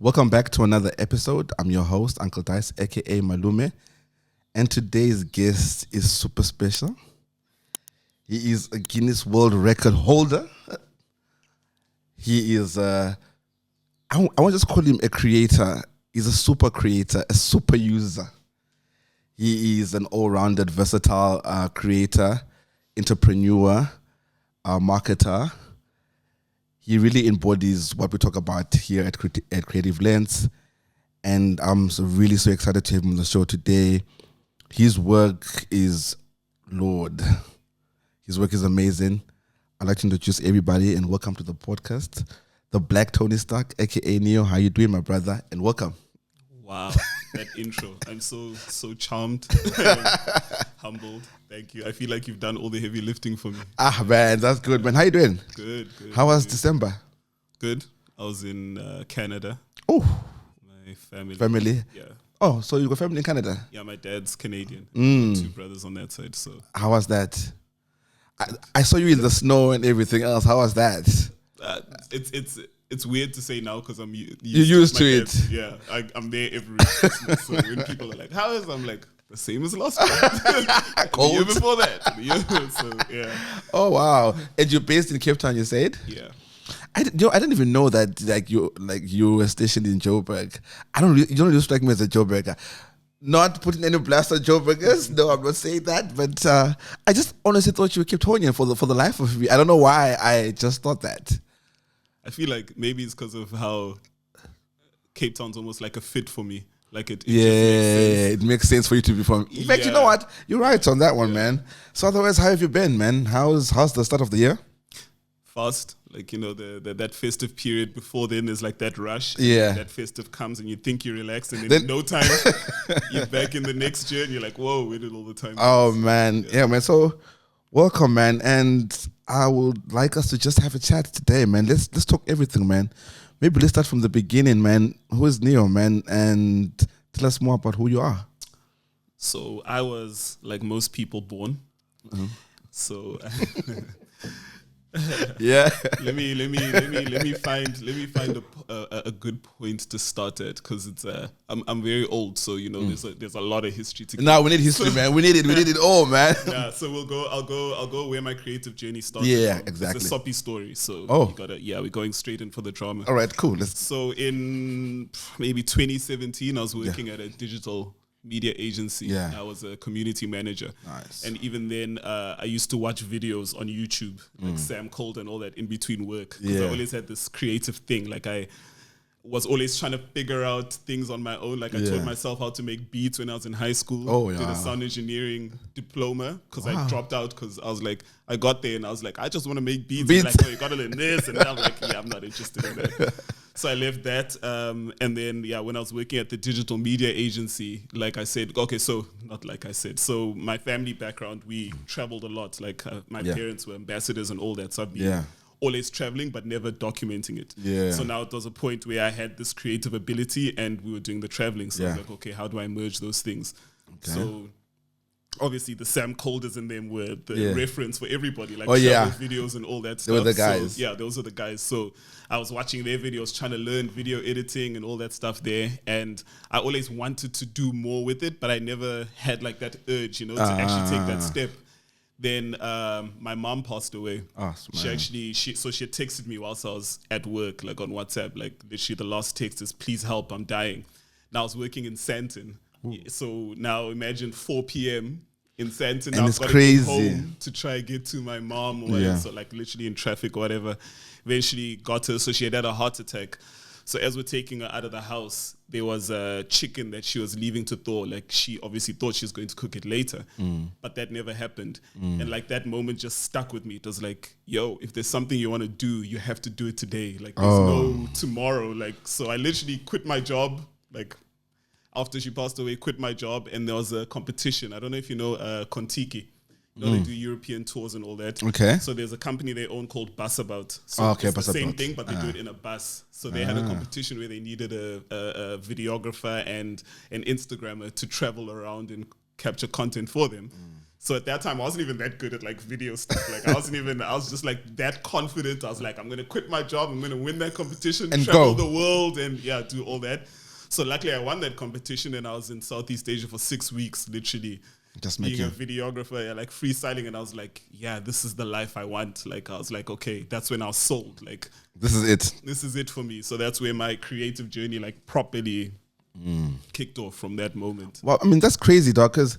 Welcome back to another episode. I'm your host, Uncle Dyce, aka Malume, and today's guest is super special. He is a Guinness World Record holder. He is, I want to just call him a creator. He's a super creator, a super user. He is an all-rounded, versatile creator, entrepreneur, marketer. He really embodies what we talk about here at Creative Lens. And I'm really so excited to have him on the show today. His work is Lord. His work is amazing. I'd like to introduce everybody and welcome to the podcast. The Black Tony Stark, aka Neo. How you doing, my brother? And welcome. Wow, that intro. I'm so charmed, humbled. Thank you. I feel like you've done all the heavy lifting for me. Ah, man, that's good, man. How you doing? Good. How was December? Good. I was in Canada. Oh, My family. family. Yeah. Oh, so you got family in Canada? Yeah, my dad's Canadian. Two brothers on that side. So How was that? I saw you in the snow and everything else. How was that? it's weird to say now because I'm You're used to it. Yeah, I'm there every Christmas. So when people are like, "How is?" I'm like, the same as last year. Cold. The year before that. So yeah. Oh wow! And you're based in Cape Town, you said? Yeah. I didn't even know that you were stationed in Joburg. You don't really strike me as a Joburger. Not putting any blast on Joburgers. No, I'm not saying that. But I just honestly thought you were Cape Townian for the life of me. I don't know why. I just thought that. I feel like maybe it's because of how Cape Town's almost like a fit for me. Like it just makes sense. It makes sense for you to be from. In fact, you know what? You're right on that one, man. So otherwise, how have you been, man? How's the start of the year? Fast, like, you know, that festive period before then is like that rush. Yeah. That festive comes and you think you're relaxed and then in no time you're back in the next year and you're like, whoa, where did all the time Oh go? man, yeah, man. So welcome, man. And I would like us to just have a chat today, man. Let's talk everything, man. Maybe let's start from the beginning, man. Who is Neo, man? And tell us more about who you are. So I was, like most people, born. Mm-hmm. So yeah. let me find a good point to start at, because it's I'm very old, so you know there's a lot of history to. No, we need history, man. We need it all, man. Yeah, so I'll go where my creative journey started. Yeah, from. exactly. It's a soppy story, so we're going straight in for the drama. All right, cool. So in maybe 2017, I was working at a digital media agency. Yeah. I was a community manager. Nice. And even then, I used to watch videos on YouTube, like Sam Cold and all that in between work. Because I always had this creative thing. Like I was always trying to figure out things on my own. Like I taught myself how to make beats when I was in high school. Oh, yeah. Did a sound engineering diploma because I dropped out because I was like, I got there and I was like, I just want to make beats. And like, oh, you got to learn this. And I'm like, yeah, I'm not interested in that. So I left that, and then when I was working at the digital media agency, so my family background, we traveled a lot. Like my parents were ambassadors and all that, so I've been always traveling but never documenting it. Yeah. So now it was a point where I had this creative ability and we were doing the traveling. So I was like, okay, how do I merge those things? Okay. So obviously the Sam Colders in them were the reference for everybody, like travel videos and all that stuff. They were the guys. So, those are the guys. So I was watching their videos, trying to learn video editing and all that stuff there. And I always wanted to do more with it, but I never had like that urge, to actually take that step. Then my mom passed away. Oh, she had texted me whilst I was at work, like on WhatsApp, like literally the last text is, please help, I'm dying. Now I was working in Sandton. So now imagine 4 p.m. in Sandton. And now it's I've got crazy. to get home to try and get to my mom or whatever. So like literally in traffic or whatever. Eventually got her, so she had a heart attack. So as we're taking her out of the house, there was a chicken that she was leaving to thaw. Like she obviously thought she was going to cook it later, but that never happened. And like that moment just stuck with me. It was like, yo, if there's something you want to do, you have to do it today. Like there's no tomorrow. Like, so I literally quit my job. Like after she passed away, quit my job, and there was a competition. I don't know if you know Kontiki. They do European tours and all that. Okay. So there's a company they own called Bus About. So it's the same thing, but they do it in a bus. So they had a competition where they needed a videographer and an Instagrammer to travel around and capture content for them. So at that time, I wasn't even that good at like video stuff. Like I was just like that confident. I was like, I'm going to quit my job. I'm going to win that competition, and travel go the world and do all that. So luckily I won that competition and I was in Southeast Asia for 6 weeks, literally just being a videographer, like freestyling. And I was like, yeah, this is the life I want. Like, I was like, okay, that's when I was sold. Like, this is it for me. So that's where my creative journey like properly kicked off from that moment. Well, I mean, that's crazy, dog, because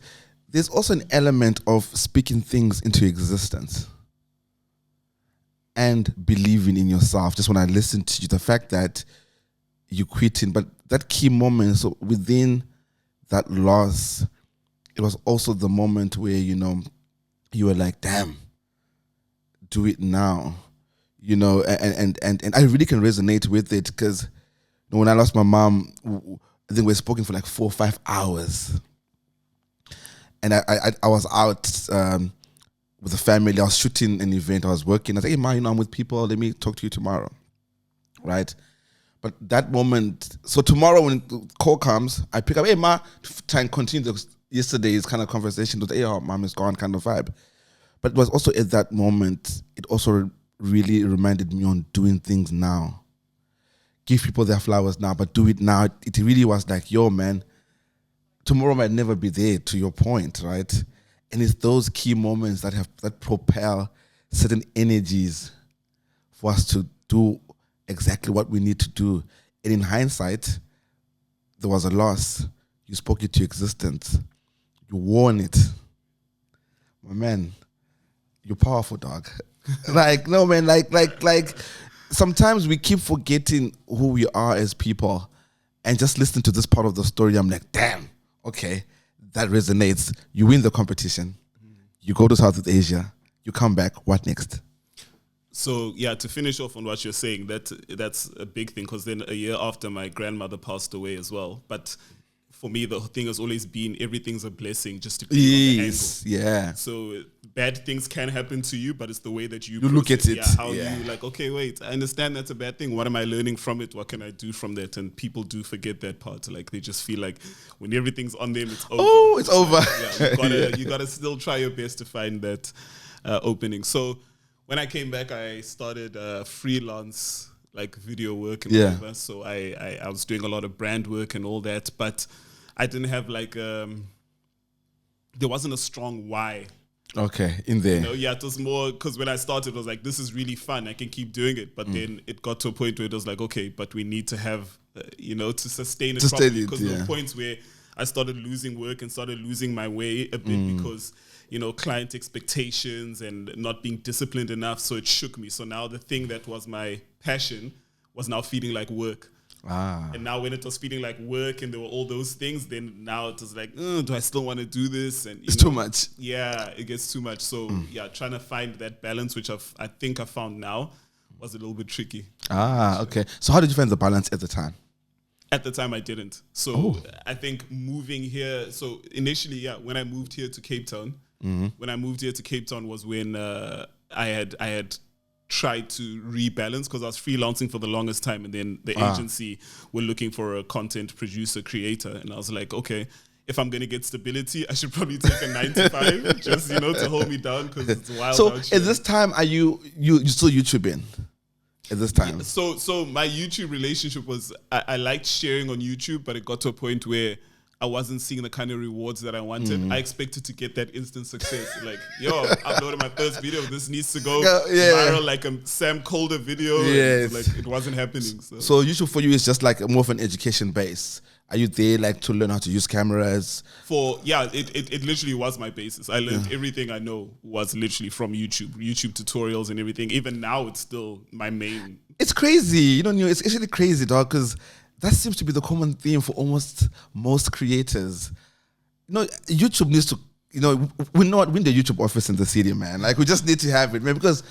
there's also an element of speaking things into existence and believing in yourself. Just when I listen to you, the fact that you quitting, but that key moment, so within that loss, it was also the moment where, you know, you were like, damn, do it now, you know, and I really can resonate with it because when I lost my mom, I think we were spoken for like 4 or 5 hours. And I was out with the family. I was shooting an event. I was working. I said, hey, Ma, you know, I'm with people. Let me talk to you tomorrow. Right? But that moment, so tomorrow when the call comes, I pick up, hey, Ma, to try and continue yesterday's kind of conversation with, hey, oh, Mom is gone kind of vibe. But it was also at that moment, it also really reminded me on doing things now. Give people their flowers now, but do it now. It really was like, yo, man, tomorrow might never be there, to your point, right? And it's those key moments that propel certain energies for us to do exactly what we need to do. And in hindsight, there was a loss. You spoke it to existence. You won it. My man, you're powerful, dog. Like, no, man, like sometimes we keep forgetting who we are as people. And just listening to this part of the story, I'm like, damn. Okay, that resonates. You win the competition. You go to Southeast Asia. You come back. What next? So, yeah, to finish off on what you're saying, that's a big thing because then a year after, my grandmother passed away as well. But for me, the thing has always been everything's a blessing just to be on the angle. Yeah. So bad things can happen to you, but it's the way that you look at it. Yeah, how you like, okay, wait, I understand that's a bad thing. What am I learning from it? What can I do from that? And people do forget that part. Like they just feel like when everything's on them, it's over. Oh, it's over. You gotta still try your best to find that opening. So when I came back, I started freelance like video work and whatever. So I was doing a lot of brand work and all that, but I didn't have like there wasn't a strong why. Okay, in there. You know, it was more because when I started, it was like, this is really fun. I can keep doing it. But then it got to a point where it was like, okay, but we need to have, to sustain it properly. Because there were points where I started losing work and started losing my way a bit because, client expectations and not being disciplined enough. So it shook me. So now the thing that was my passion was now feeling like work. And now when it was feeling like work and there were all those things, then now it was like, do I still want to do this? And it's too much. Yeah, it gets too much. So trying to find that balance, which I think I found now, was a little bit tricky. Okay. So how did you find the balance at the time? At the time, I didn't. So I think moving here, so initially, when I moved here to Cape Town, when I moved here to Cape Town was when I had tried to rebalance because I was freelancing for the longest time, and then the agency were looking for a content producer creator, and I was like, okay, if I'm gonna get stability, I should probably take a 9 to 5 just to hold me down because it's wild. So at this time, are you still YouTubing? At this time, so my YouTube relationship was I liked sharing on YouTube, but it got to a point where I wasn't seeing the kind of rewards that I wanted. I expected to get that instant success. Like, yo, uploaded my first video. This needs to go viral like a Sam Calder video. Yes. Like, it wasn't happening. So YouTube for you is just like more of an education base. Are you there like to learn how to use cameras? It literally was my basis. I learned everything I know was literally from YouTube tutorials and everything. Even now, it's still my main. It's crazy. It's actually crazy, dog, because that seems to be the common theme for almost most creators. YouTube needs to, we're not in the YouTube office in the city, man. Like, we just need to have it, man, because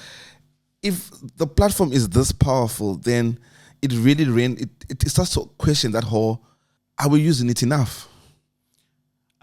if the platform is this powerful, then it really it starts to question that whole, are we using it enough?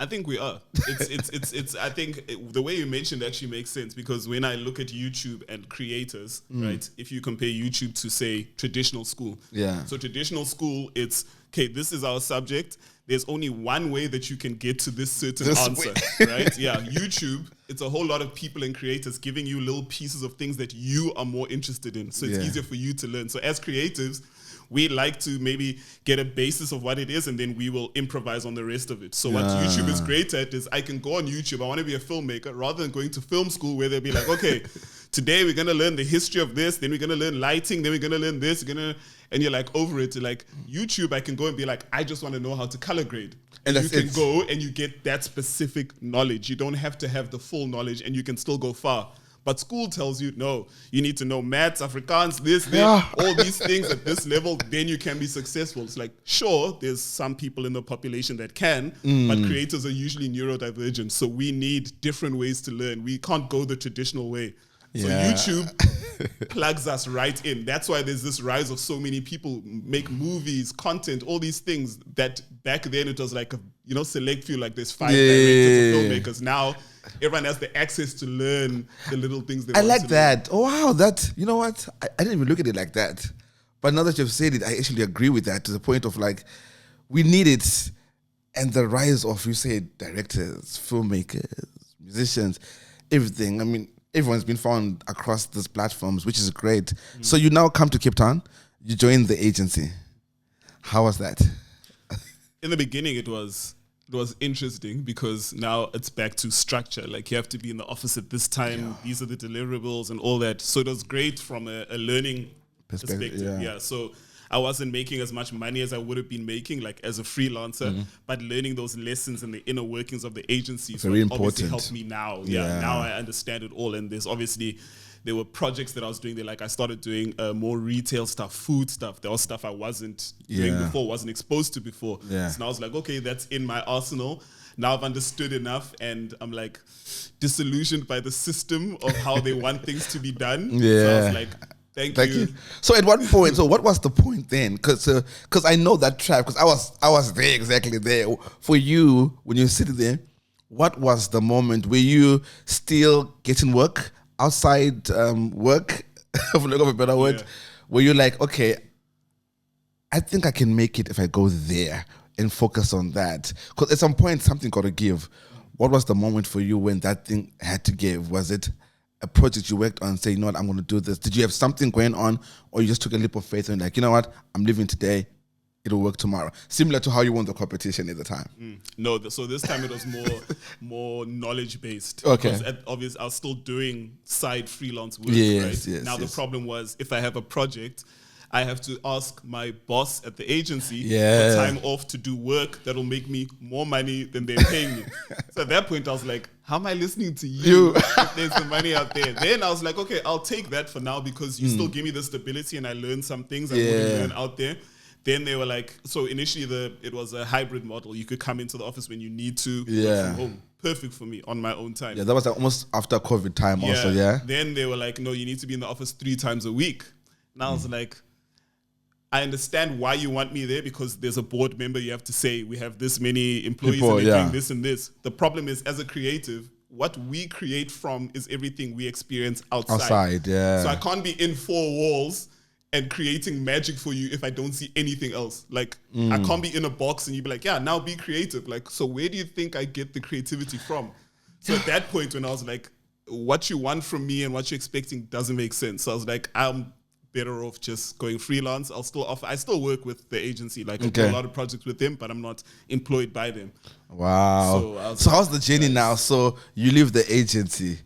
I think we are. It's. I think the way you mentioned actually makes sense, because when I look at YouTube and creators, right? If you compare YouTube to, say, traditional school, So traditional school, it's okay. This is our subject. There's only one way that you can get to this certain answer, right? Yeah. YouTube, it's a whole lot of people and creators giving you little pieces of things that you are more interested in, so it's easier for you to learn. So as creatives, we like to maybe get a basis of what it is, and then we will improvise on the rest of it. So what YouTube is great at is I can go on YouTube, I want to be a filmmaker, rather than going to film school where they'll be like, okay, today we're going to learn the history of this, then we're going to learn lighting, then we're going to learn this, and you're like over it. Like YouTube, I can go and be like, I just want to know how to color grade. And you can go and you get that specific knowledge. You don't have to have the full knowledge, and you can still go far. But school tells you, no, you need to know maths, Afrikaans, this, all these things at this level, then you can be successful. It's like, sure, there's some people in the population that can, but creators are usually neurodivergent. So we need different ways to learn. We can't go the traditional way. So YouTube plugs us right in. That's why there's this rise of so many people make movies, content, all these things that back then it was like, select few, like there's 5 directors and filmmakers. Now everyone has the access to learn the little things they want to learn. I like that. Oh, wow. That, you know what? I didn't even look at it like that. But now that you've said it, I actually agree with that, to the point of like, we need it. And the rise of, you said, directors, filmmakers, musicians, everything. I mean, everyone's been found across these platforms, which is great. So you now come to Cape Town, you join the agency. How was that? In the beginning, it was interesting, because now it's back to structure. Like, you have to be in the office at this time. These are the deliverables and all that. So it was great from a learning perspective. Yeah. So I wasn't making as much money as I would have been making, like as a freelancer, but learning those lessons and the inner workings of the agency. So it obviously helped me now. Now I understand it all. And there were projects that I was doing there. Like, I started doing more retail stuff, food stuff. There was stuff I wasn't doing before, wasn't exposed to before. So now I was like, okay, that's in my arsenal. Now I've understood enough, and I'm like disillusioned by the system of how they want things to be done. So I was like, Thank you. So at what point? So what was the point then? Because I know that trap. Because I was there, exactly there. For you, when you were sitting there, what was the moment? Were you still getting work outside work, for lack of a better word? Were you like, okay, I think I can make it if I go there and focus on that? Because at some point, something got to give. What was the moment for you when that thing had to give? Was it a project you worked on, say, you know what, I'm going to do this? Did you have something going on, or you just took a leap of faith and like, you know what, I'm leaving today, it'll work tomorrow? Similar to how you won the competition at the time. No, so this time it was more knowledge based. Okay. Obviously, I was still doing side freelance work, right? Now the problem was, if I have a project, I have to ask my boss at the agency for time off to do work that'll make me more money than they're paying me. So at that point, I was like, how am I listening to you if there's some money out there? Then I was like, okay, I'll take that for now, because you still give me the stability and I learned some things I wouldn't learn out there. Then they were like, so initially it was a hybrid model. You could come into the office when you need to, work from home. Perfect for me on my own time. Yeah, that was almost after COVID time also, Then they were like, no, you need to be in the office 3 times a week. And I was like, I understand why you want me there, because there's a board member. You have to say, we have this many employees and they're doing this and this. The problem is, as a creative, what we create from is everything we experience outside. So I can't be in 4 walls and creating magic for you if I don't see anything else. Like, I can't be in a box and you be like, now be creative. Like, so where do you think I get the creativity from? So at that point, when I was like, what you want from me and what you're expecting doesn't make sense. So I was like, I'm better off just going freelance. I still work with the agency. Like, I do a lot of projects with them, but I'm not employed by them. Wow. So how's the journey now? So you leave the agency.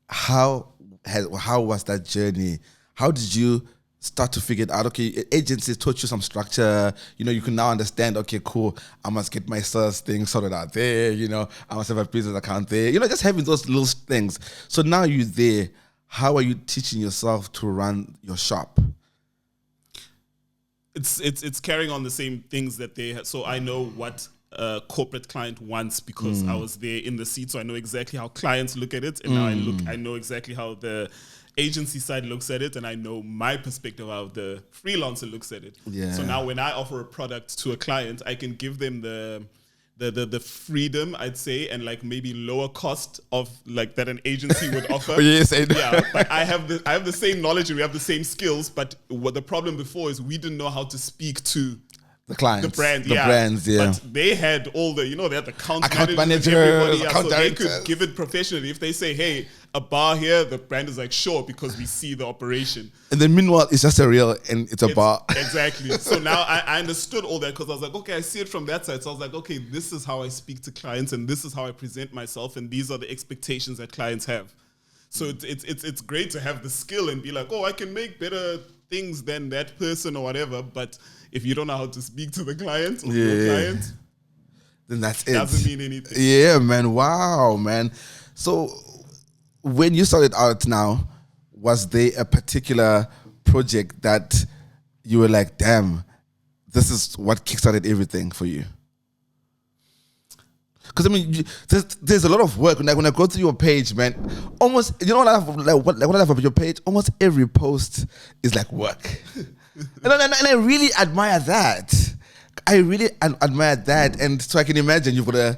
How was that journey? How did you start to figure it out? Okay, agencies taught you some structure. You can now understand, okay, cool, I must get my SaaS thing sorted out there. I must have a business account there. Just having those little things. So now you're there. How are you teaching yourself to run your shop? It's carrying on the same things that they have. So I know what a corporate client wants, because I was there in the seat. So I know exactly how clients look at it, and now I know exactly how the agency side looks at it, and I know my perspective how the freelancer looks at it. So now when I offer a product to a client, I can give them the the freedom, I'd say, and like maybe lower cost of like that an agency would offer. Yes, like I have the same knowledge and we have the same skills, but what the problem before is we didn't know how to speak to the clients, the brand, the brands, yeah. But they had all the, they had the account managers, everybody, account so directors. they could give it professionally. If they say, hey, a bar here, the brand is like, sure, because we see the operation. And then meanwhile, it's just a reel and it's a bar. Exactly. So now I understood all that because I was like, okay, I see it from that side. So I was like, okay, this is how I speak to clients and this is how I present myself and these are the expectations that clients have. So it's great to have the skill and be like, oh, I can make better things than that person or whatever. But if you don't know how to speak to the client or your client, then that's it. Doesn't mean anything. Yeah, man. Wow, man. So when you started out now, was there a particular project that you were like, damn, this is what kickstarted everything for you? Because I mean, there's a lot of work. Like when I go to your page, man, almost what I love about your page, almost every post is like work, and I really admire that. I really admire that, and so I can imagine you've got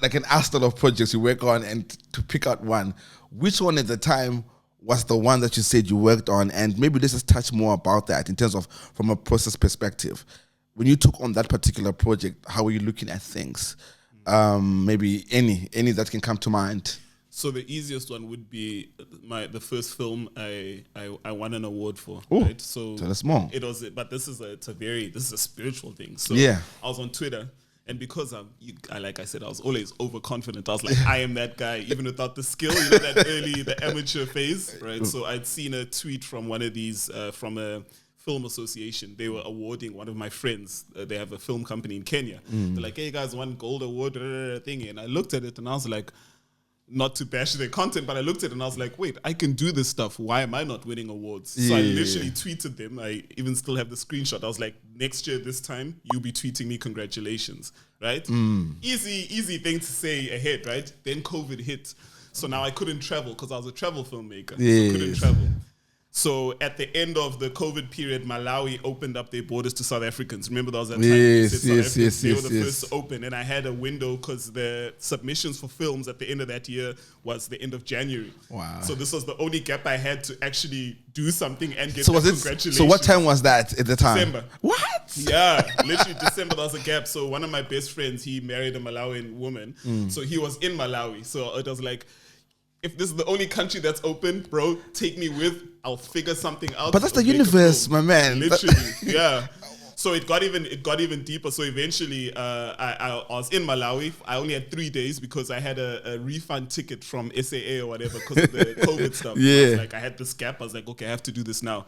like an arsenal of projects you work on, and to pick out one, which one at the time was the one that you said you worked on, and maybe let's just touch more about that in terms of from a process perspective. When you took on that particular project, how were you looking at things? Maybe any that can come to mind. So the easiest one would be the first film I won an award for. Ooh, right? So tell us more. It was, but this is a spiritual thing. So yeah, I was on Twitter, and because like I said, I was always overconfident. I was like, I am that guy, even without the skill. The amateur phase, right? So I'd seen a tweet from one of these from a film association. They were awarding one of my friends. They have a film company in Kenya. They're like, hey guys, one gold award thingy. And I looked at it and I was like, not to bash their content, but I looked at it and I was like, wait, I can do this stuff. Why am I not winning awards? So I literally tweeted them. I even still have the screenshot. I was like, next year, this time, you'll be tweeting me congratulations, right? Easy thing to say ahead, right? Then COVID hit. So now I couldn't travel because I was a travel filmmaker. So I couldn't travel. So at the end of the COVID period, Malawi opened up their borders to South Africans. Remember that was that time? They were the first to open. And I had a window because the submissions for films at the end of that year was the end of January. Wow. So this was the only gap I had to actually do something and get congratulations. So what time was that at the time? December. What? Yeah, literally December, there was a gap. So one of my best friends, he married a Malawian woman. So he was in Malawi. So it was like, if this is the only country that's open, bro, take me with. I'll figure something out. But that's the universe, my man. Literally, yeah. So it got even deeper. So eventually, I was in Malawi. I only had 3 days because I had a refund ticket from SAA or whatever because of the COVID stuff. Yeah. I had this gap. I was like, okay, I have to do this now.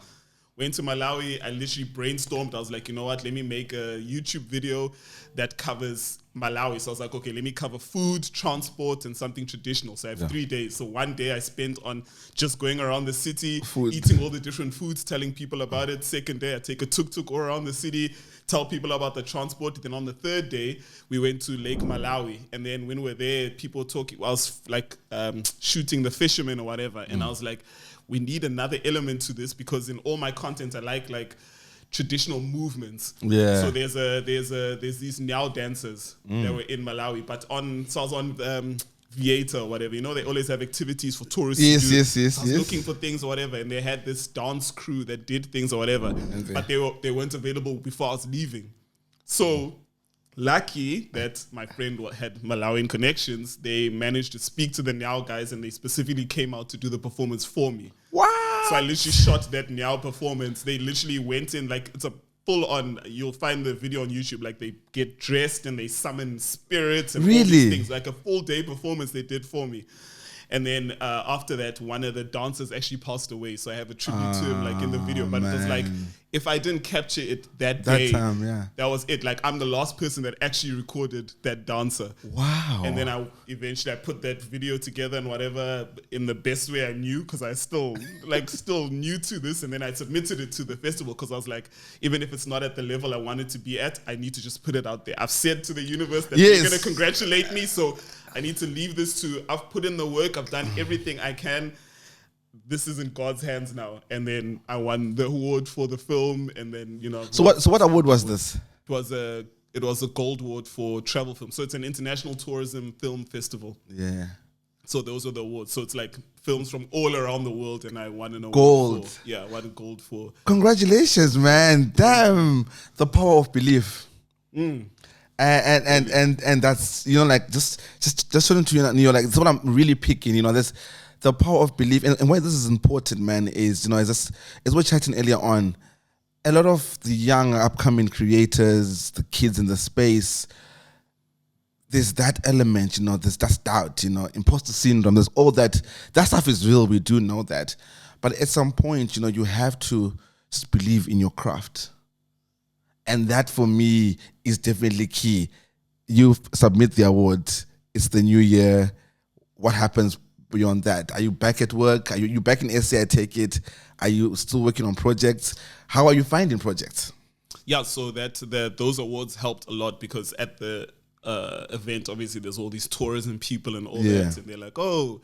Went to Malawi. I literally brainstormed. I was like, you know what? Let me make a YouTube video that covers Malawi. So I was like, okay, let me cover food, transport, and something traditional. So I have 3 days. So one day I spent on just going around the city, eating all the different foods, telling people about it. Second day, I take a tuk-tuk all around the city, tell people about the transport. Then on the third day, we went to Lake Malawi. And then when we were there, people were talking. I was like shooting the fishermen or whatever. And I was like, we need another element to this because in all my content, I like traditional movements. Yeah. So there's these Nyao dancers that were in Malawi, but so I was on Vieta or whatever. They always have activities for tourists. Yes. I was looking for things or whatever, and they had this dance crew that did things or whatever, but they weren't available before I was leaving. So lucky that my friend had Malawian connections. They managed to speak to the Nyao guys, and they specifically came out to do the performance for me. Wow. So I literally shot that Nyao performance. They literally went in like it's a full on. You'll find the video on YouTube. Like they get dressed and they summon spirits and all these things. Like a full day performance they did for me. And then after that, one of the dancers actually passed away. So I have a tribute to him like in the video. But it was like, if I didn't capture it that day, that was it. Like I'm the last person that actually recorded that dancer. Wow. And then I put that video together and whatever in the best way I knew because I still new to this. And then I submitted it to the festival because I was like, even if it's not at the level I wanted to be at, I need to just put it out there. I've said to the universe that they're going to congratulate me. So I need to leave this to, I've put in the work, I've done everything I can. This is in God's hands now. And then I won the award for the film, and then, So what award was this? It was a it was a gold award for travel film. So it's an international tourism film festival. Yeah. So those were the awards. So it's like films from all around the world, and I won an award. Gold. I won gold for. Congratulations, man! Damn, the power of belief. And that's, you know, like just showing to you know, like that's what I'm really picking. You know, there's the power of belief, and why this is important, man, is, you know, is we're chatting earlier on. A lot of the young upcoming creators, the kids in the space, there's that element, you know, there's that doubt, you know, imposter syndrome, there's all that. That stuff is real, we do know that. But at some point, you know, you have to just believe in your craft. And that for me is definitely key. You submit the award, it's the new year. What happens beyond that? Are you back at work? Are you back in SA, I take it? Are you still working on projects? How are you finding projects? Yeah, so those awards helped a lot, because at the event, obviously there's all these tourism people and all that, and they're like, oh,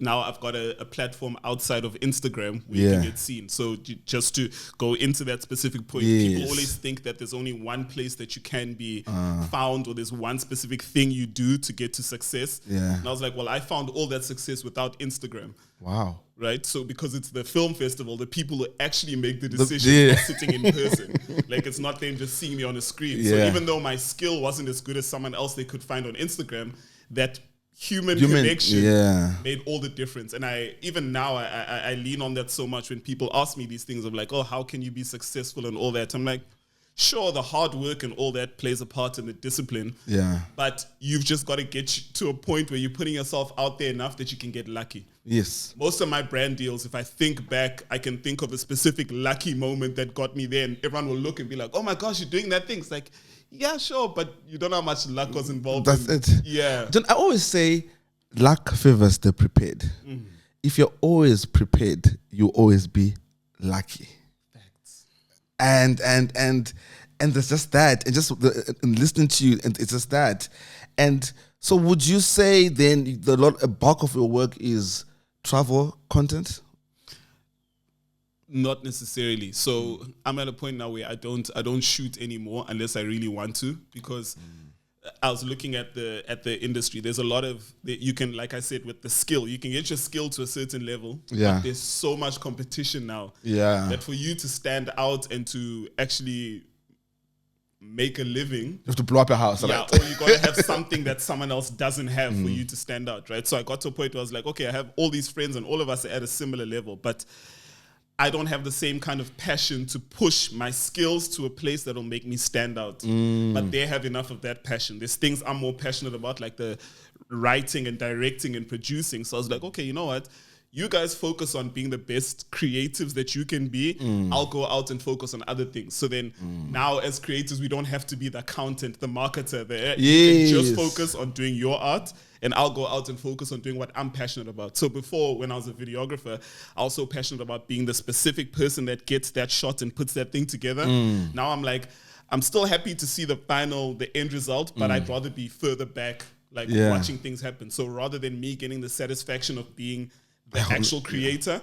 now I've got a platform outside of Instagram where you can get seen. So just to go into that specific point, people always think that there's only one place that you can be found, or there's one specific thing you do to get to success. And I was like, well, I found all that success without Instagram. Wow. Right? So because it's the film festival, the people who actually make the decision are sitting in person. Like, it's not them just seeing me on a screen. So even though my skill wasn't as good as someone else they could find on Instagram, that human connection made all the difference. And even now I lean on that so much when people ask me these things of like, oh, how can you be successful and all that? I'm like, sure, the hard work and all that plays a part in the discipline. But you've just got to get to a point where you're putting yourself out there enough that you can get lucky. Yes. Most of my brand deals, if I think back, I can think of a specific lucky moment that got me there, and everyone will look and be like, oh my gosh, you're doing that thing. It's like, yeah, sure, but you don't know how much luck was involved. That's it. Yeah. I always say luck favors the prepared. If you're always prepared, you'll always be lucky. And there's just that, and just and listening to you, and it's just that. And so, would you say then a bulk of your work is travel content? Not necessarily. So I'm at a point now where I don't shoot anymore unless I really want to, because I was looking at the industry. There's a lot of you can, like I said, with the skill, you can get your skill to a certain level. But there's so much competition now. That for you to stand out and to actually make a living, you have to blow up your house. Or you got to have something that someone else doesn't have for you to stand out, right? So I got to a point where I was like, okay, I have all these friends and all of us are at a similar level, but I don't have the same kind of passion to push my skills to a place that will make me stand out. But they have enough of that passion. There's things I'm more passionate about, like the writing and directing and producing. So I was like, okay, you know what? You guys focus on being the best creatives that you can be. I'll go out and focus on other things. So then now as creators, we don't have to be the accountant, the marketer. You can just focus on doing your art, and I'll go out and focus on doing what I'm passionate about. So before, when I was a videographer, I was so passionate about being the specific person that gets that shot and puts that thing together. Now I'm like, I'm still happy to see the end result, but I'd rather be further back, like watching things happen. So rather than me getting the satisfaction of being the actual creator,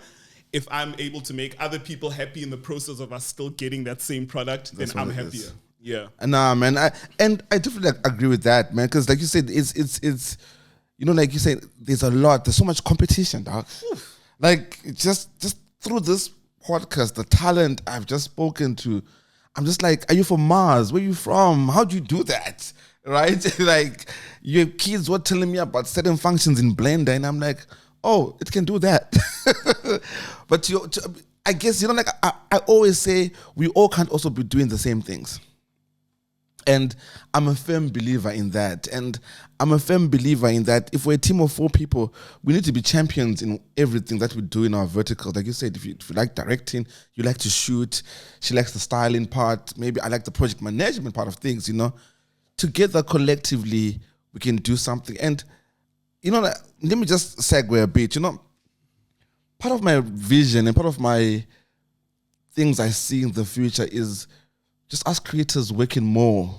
if I'm able to make other people happy in the process of us still getting that same product, then I'm happier. Yeah. Nah, man. I definitely agree with that, man. Because like you said, it's you know, like you said, there's so much competition, dog. Like just through this podcast, the talent I've just spoken to, I'm just like, are you from Mars? Where are you from? How do you do that? Right? Like, your kids were telling me about certain functions in Blender, and I'm like, oh, it can do that. But I guess, you know, like I always say, we all can't also be doing the same things. And I'm a firm believer in that. And I'm a firm believer in that if we're a team of 4 people, we need to be champions in everything that we do in our verticals. Like you said, if you like directing, you like to shoot, she likes the styling part, maybe I like the project management part of things, you know. Together, collectively, we can do something. And, you know, let me just segue a bit. You know, part of my vision and part of my things I see in the future is just us creators working more,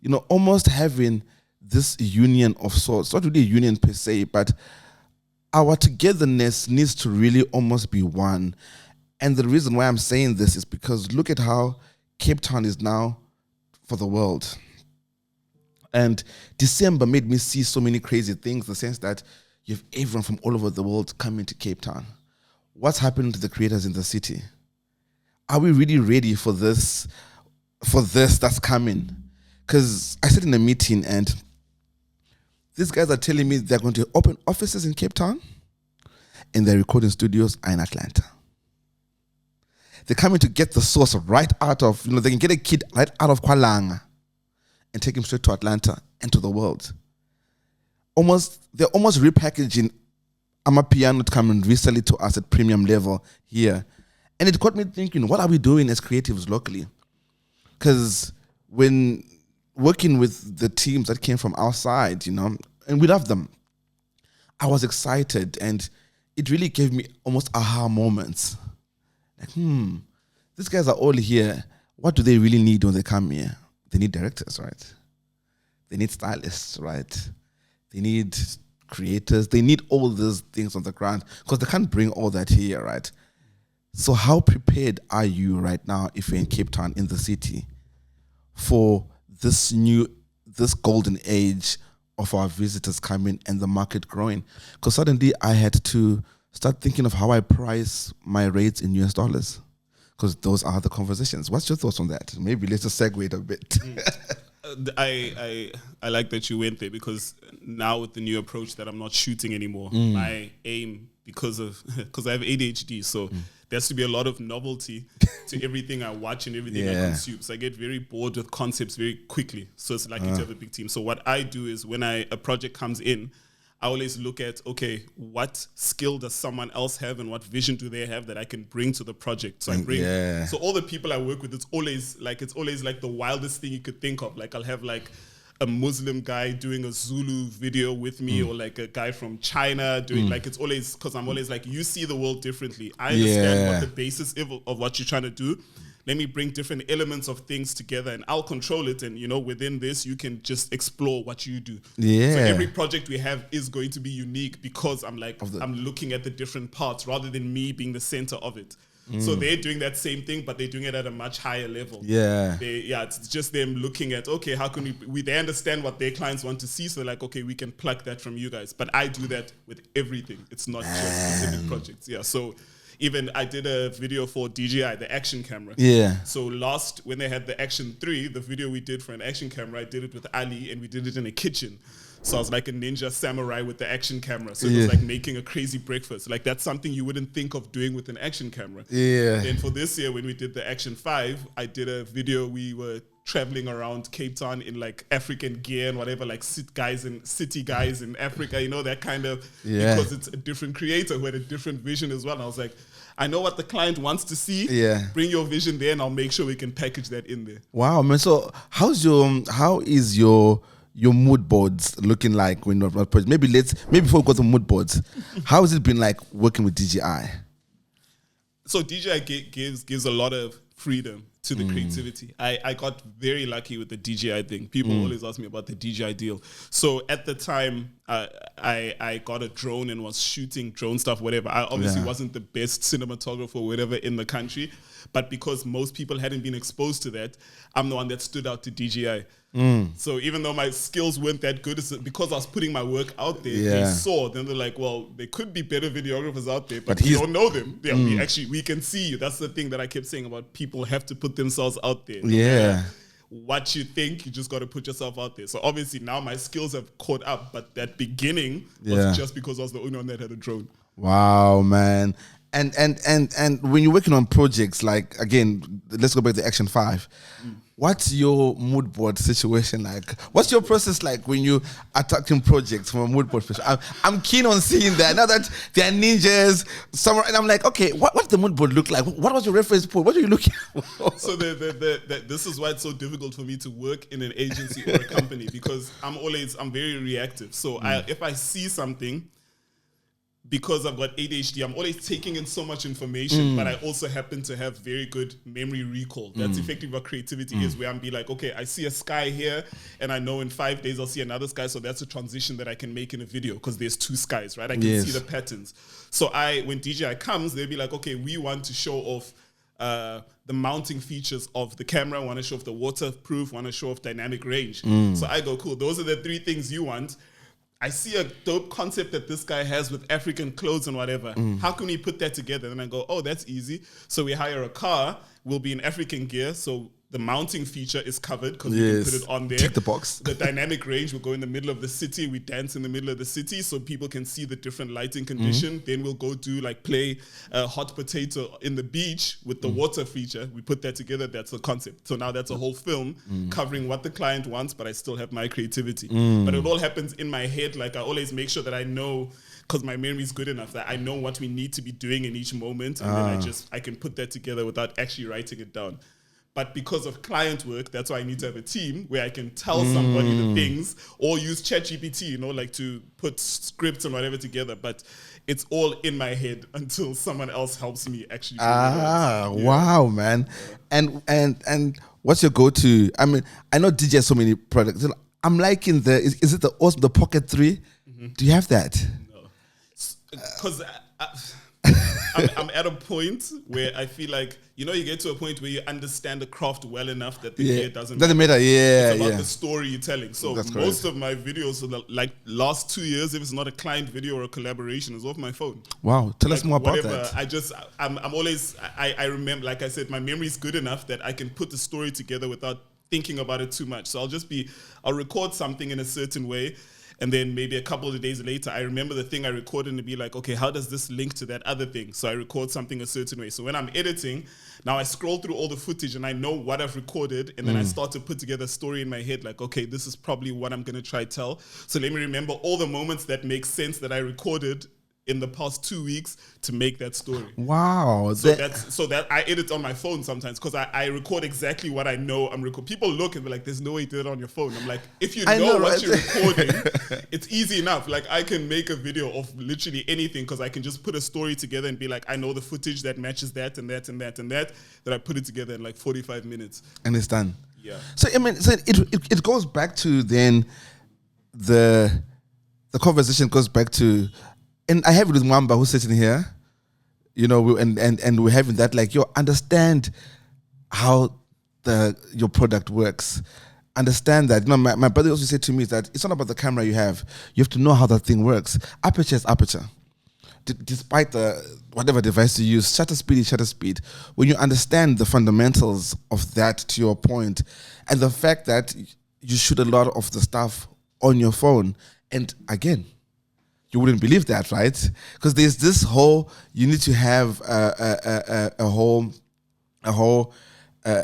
you know, almost having this union of sorts. Not really a union per se, but our togetherness needs to really almost be one. And the reason why I'm saying this is because look at how Cape Town is now for the world. And December made me see so many crazy things, in the sense that you have everyone from all over the world coming to Cape Town. What's happening to the creators in the city? Are we really ready for this that's coming? Because I sat in a meeting and these guys are telling me they're going to open offices in Cape Town and their recording studios are in Atlanta. They're coming to get the source right out of, they can get a kid right out of Kuala and take him straight to Atlanta and to the world. They're almost repackaging Amapiano to come and resell it to us at premium level here. And it got me thinking, what are we doing as creatives locally? Because when working with the teams that came from outside, and we love them, I was excited, and it really gave me almost aha moments. Like, these guys are all here. What do they really need when they come here? They need directors, right? They need stylists, right? They need creators. They need all these things on the ground because they can't bring all that here, right? So how prepared are you right now if you're in Cape Town, in the city, for this golden age of our visitors coming and the market growing? Because suddenly I had to start thinking of how I price my rates in US dollars, because those are the conversations. What's your thoughts on that? Maybe let's just segue it a bit. I like that you went there, because now with the new approach that I'm not shooting anymore, my aim, because I have ADHD, so there has to be a lot of novelty to everything I watch and everything I consume. So I get very bored with concepts very quickly. So it's like you to have a big team. So what I do is when a project comes in, I always look at, okay, what skill does someone else have and what vision do they have that I can bring to the project? So I bring, so all the people I work with, it's always like the wildest thing you could think of. Like I'll have like a Muslim guy doing a Zulu video with me, or like a guy from China doing, like, it's always, because I'm always like, you see the world differently. I understand what the basis of what you're trying to do. Let me bring different elements of things together and I'll control it. And, within this, you can just explore what you do. Yeah. So every project we have is going to be unique because I'm looking at the different parts rather than me being the center of it. So they're doing that same thing, but they're doing it at a much higher level. Yeah. It's just them looking at, okay, how can they understand what their clients want to see. So like, okay, we can pluck that from you guys. But I do that with everything. It's not just specific projects. Yeah. So even I did a video for DJI, the action camera. Yeah. So when they had the Action 3, the video we did for an action camera, I did it with Ali and we did it in a kitchen. So I was like a ninja samurai with the action camera. So it was like making a crazy breakfast. Like that's something you wouldn't think of doing with an action camera. Yeah. Then for this year, when we did the Action 5, I did a video. We were traveling around Cape Town in like African gear and whatever, like city guys in Africa, that kind of, because it's a different creator who had a different vision as well. And I was like, I know what the client wants to see. Yeah. Bring your vision there and I'll make sure we can package that in there. Wow, man. So how is your mood boards looking like when you're maybe before we go to mood boards, how has it been like working with DJI? So DJI gives a lot of freedom to the creativity. I got very lucky with the DJI thing. People always ask me about the DJI deal. So at the time, I got a drone and was shooting drone stuff, whatever. I obviously wasn't the best cinematographer or whatever in the country, but because most people hadn't been exposed to that, I'm the one that stood out to DJI. So even though my skills weren't that good, it's because I was putting my work out there, they saw, then they're like, well, there could be better videographers out there, but you don't know them. Yeah, we can see you. That's the thing that I kept saying about people have to put themselves out there. No what you think, you just got to put yourself out there. So obviously now my skills have caught up, but that beginning was just because I was the only one that had a drone. Wow, man. And when you're working on projects, like, again, let's go back to Action 5. What's your mood board situation like? What's your process like when you attacking projects from a mood board perspective? I'm keen on seeing that. Now that they're ninjas, and I'm like, okay, what the mood board look like? What was your reference point? What are you looking for? So this is why it's so difficult for me to work in an agency or a company, because I'm very reactive. So if I see something, because I've got ADHD, I'm always taking in so much information, but I also happen to have very good memory recall. That's effectively what creativity is, where I'm be like, okay, I see a sky here, and I know in 5 days I'll see another sky, so that's a transition that I can make in a video, because there's two skies, right? I can see the patterns. So when DJI comes, they'll be like, okay, we want to show off the mounting features of the camera, want to show off the waterproof, want to show off dynamic range. So I go, cool, those are the 3 things you want. I see a dope concept that this guy has with African clothes and whatever. How can we put that together? And I go, oh, that's easy. So we hire a car, we'll be in African gear, so the mounting feature is covered because we can put it on there. Tick the box. The dynamic range will go in the middle of the city. We dance in the middle of the city so people can see the different lighting condition. Then we'll go do play a hot potato in the beach with the water feature. We put that together. That's the concept. So now that's a whole film covering what the client wants, but I still have my creativity. But it all happens in my head. Like I always make sure that I know, because my memory is good enough that I know what we need to be doing in each moment. And then I can put that together without actually writing it down. But because of client work, that's why I need to have a team where I can tell somebody the things or use ChatGPT, to put scripts and whatever together. But it's all in my head until someone else helps me actually. Wow, man. And what's your go-to? I mean, I know DJ has so many products. I'm liking is it the Pocket 3? Do you have that? No. Because I'm at a point where I feel like, you get to a point where you understand the craft well enough that the gear doesn't matter. Yeah, it's about the story you're telling. So most of my videos for the last 2 years, if it's not a client video or a collaboration, is off my phone. Wow, tell us more about that. I'm always, I remember, like I said, my memory is good enough that I can put the story together without thinking about it too much. So I'll record something in a certain way. And then maybe a couple of days later, I remember the thing I recorded and be like, okay, how does this link to that other thing? So I record something a certain way. So when I'm editing, now I scroll through all the footage and I know what I've recorded. And then I start to put together a story in my head like, okay, this is probably what I'm going to try tell. So let me remember all the moments that make sense that I recorded in the past 2 weeks to make that story. Wow. So that I edit on my phone sometimes because I record exactly what I know I'm recording. People look and be like, there's no way you did it on your phone. I'm like, if you know what you're recording, it's easy enough. Like I can make a video of literally anything because I can just put a story together and be like, I know the footage that matches that and that and that and that I put it together in 45 minutes. And it's done. Yeah. So I mean, it goes back to then the conversation goes back to, and I have it with Mwamba who's sitting here, and we're having that, understand how your product works. Understand that. My brother also said to me that it's not about the camera you have. You have to know how that thing works. Aperture is aperture. Despite whatever device you use, shutter speed is shutter speed. When you understand the fundamentals of that, to your point, and the fact that you shoot a lot of the stuff on your phone, and again, you wouldn't believe that, right? Because there's this whole, you need to have a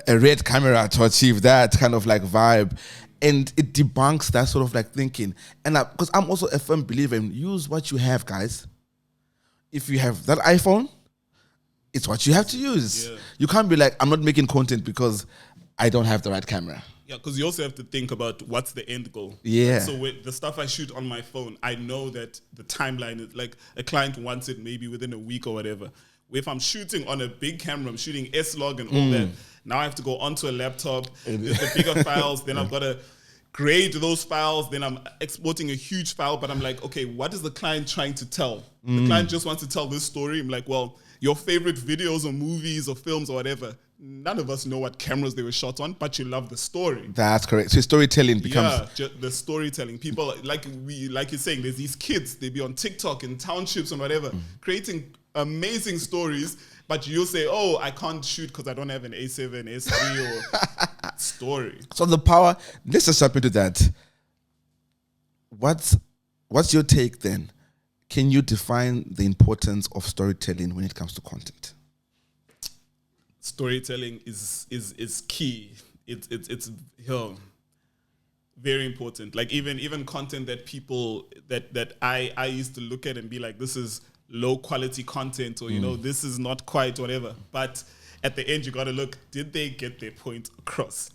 red camera to achieve that kind of vibe. And it debunks that sort of thinking. And because I'm also a firm believer in use what you have, guys. If you have that iPhone, it's what you have to use. Yeah. You can't be like, I'm not making content because I don't have the right camera. Yeah, because you also have to think about what's the end goal. Yeah. So with the stuff I shoot on my phone, I know that the timeline is a client wants it maybe within a week or whatever. If I'm shooting on a big camera, I'm shooting S-Log and all that. Now I have to go onto a laptop. There's the bigger files. Then I've got to grade those files. Then I'm exporting a huge file. But I'm like, okay, what is the client trying to tell? The client just wants to tell this story. I'm like, well, your favorite videos or movies or films or whatever, none of us know what cameras they were shot on, but you love the story. That's correct. So storytelling becomes... Yeah, the storytelling. People, like you're saying, there's these kids, they be on TikTok in townships and whatever, creating amazing stories, but you'll say, oh, I can't shoot because I don't have an A7, S3 or story. So the power... Let's just jump into that. What's your take then? Can you define the importance of storytelling when it comes to content? Storytelling is key. It's very important. Even content that people that I used to look at and be like, this is low quality content, or this is not quite whatever. But at the end, you got to look, did they get their point across?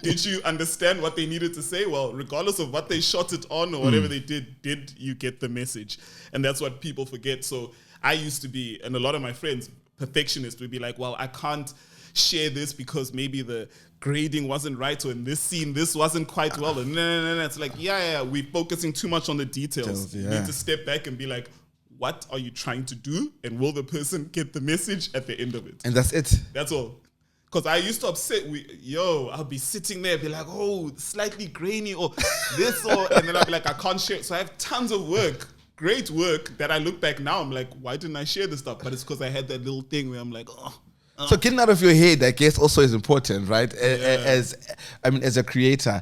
Did you understand what they needed to say? Well, regardless of what they shot it on or whatever they did you get the message? And that's what people forget. So I used to be, and a lot of my friends, perfectionists, would be like, well, I can't share this because maybe the grading wasn't right, or in this scene, this wasn't quite well. And no. It's like, yeah, we're focusing too much on the details. Yeah. You need to step back and be like, what are you trying to do, and will the person get the message at the end of it? And that's it. That's all. Because I used to upset I'll be sitting there, be like, oh, slightly grainy or this and then I'll be like, I can't share. So I have tons of work, great work that I look back now. I'm like, why didn't I share this stuff? But it's because I had that little thing where I'm like, So getting out of your head, I guess, also is important, right? As a creator.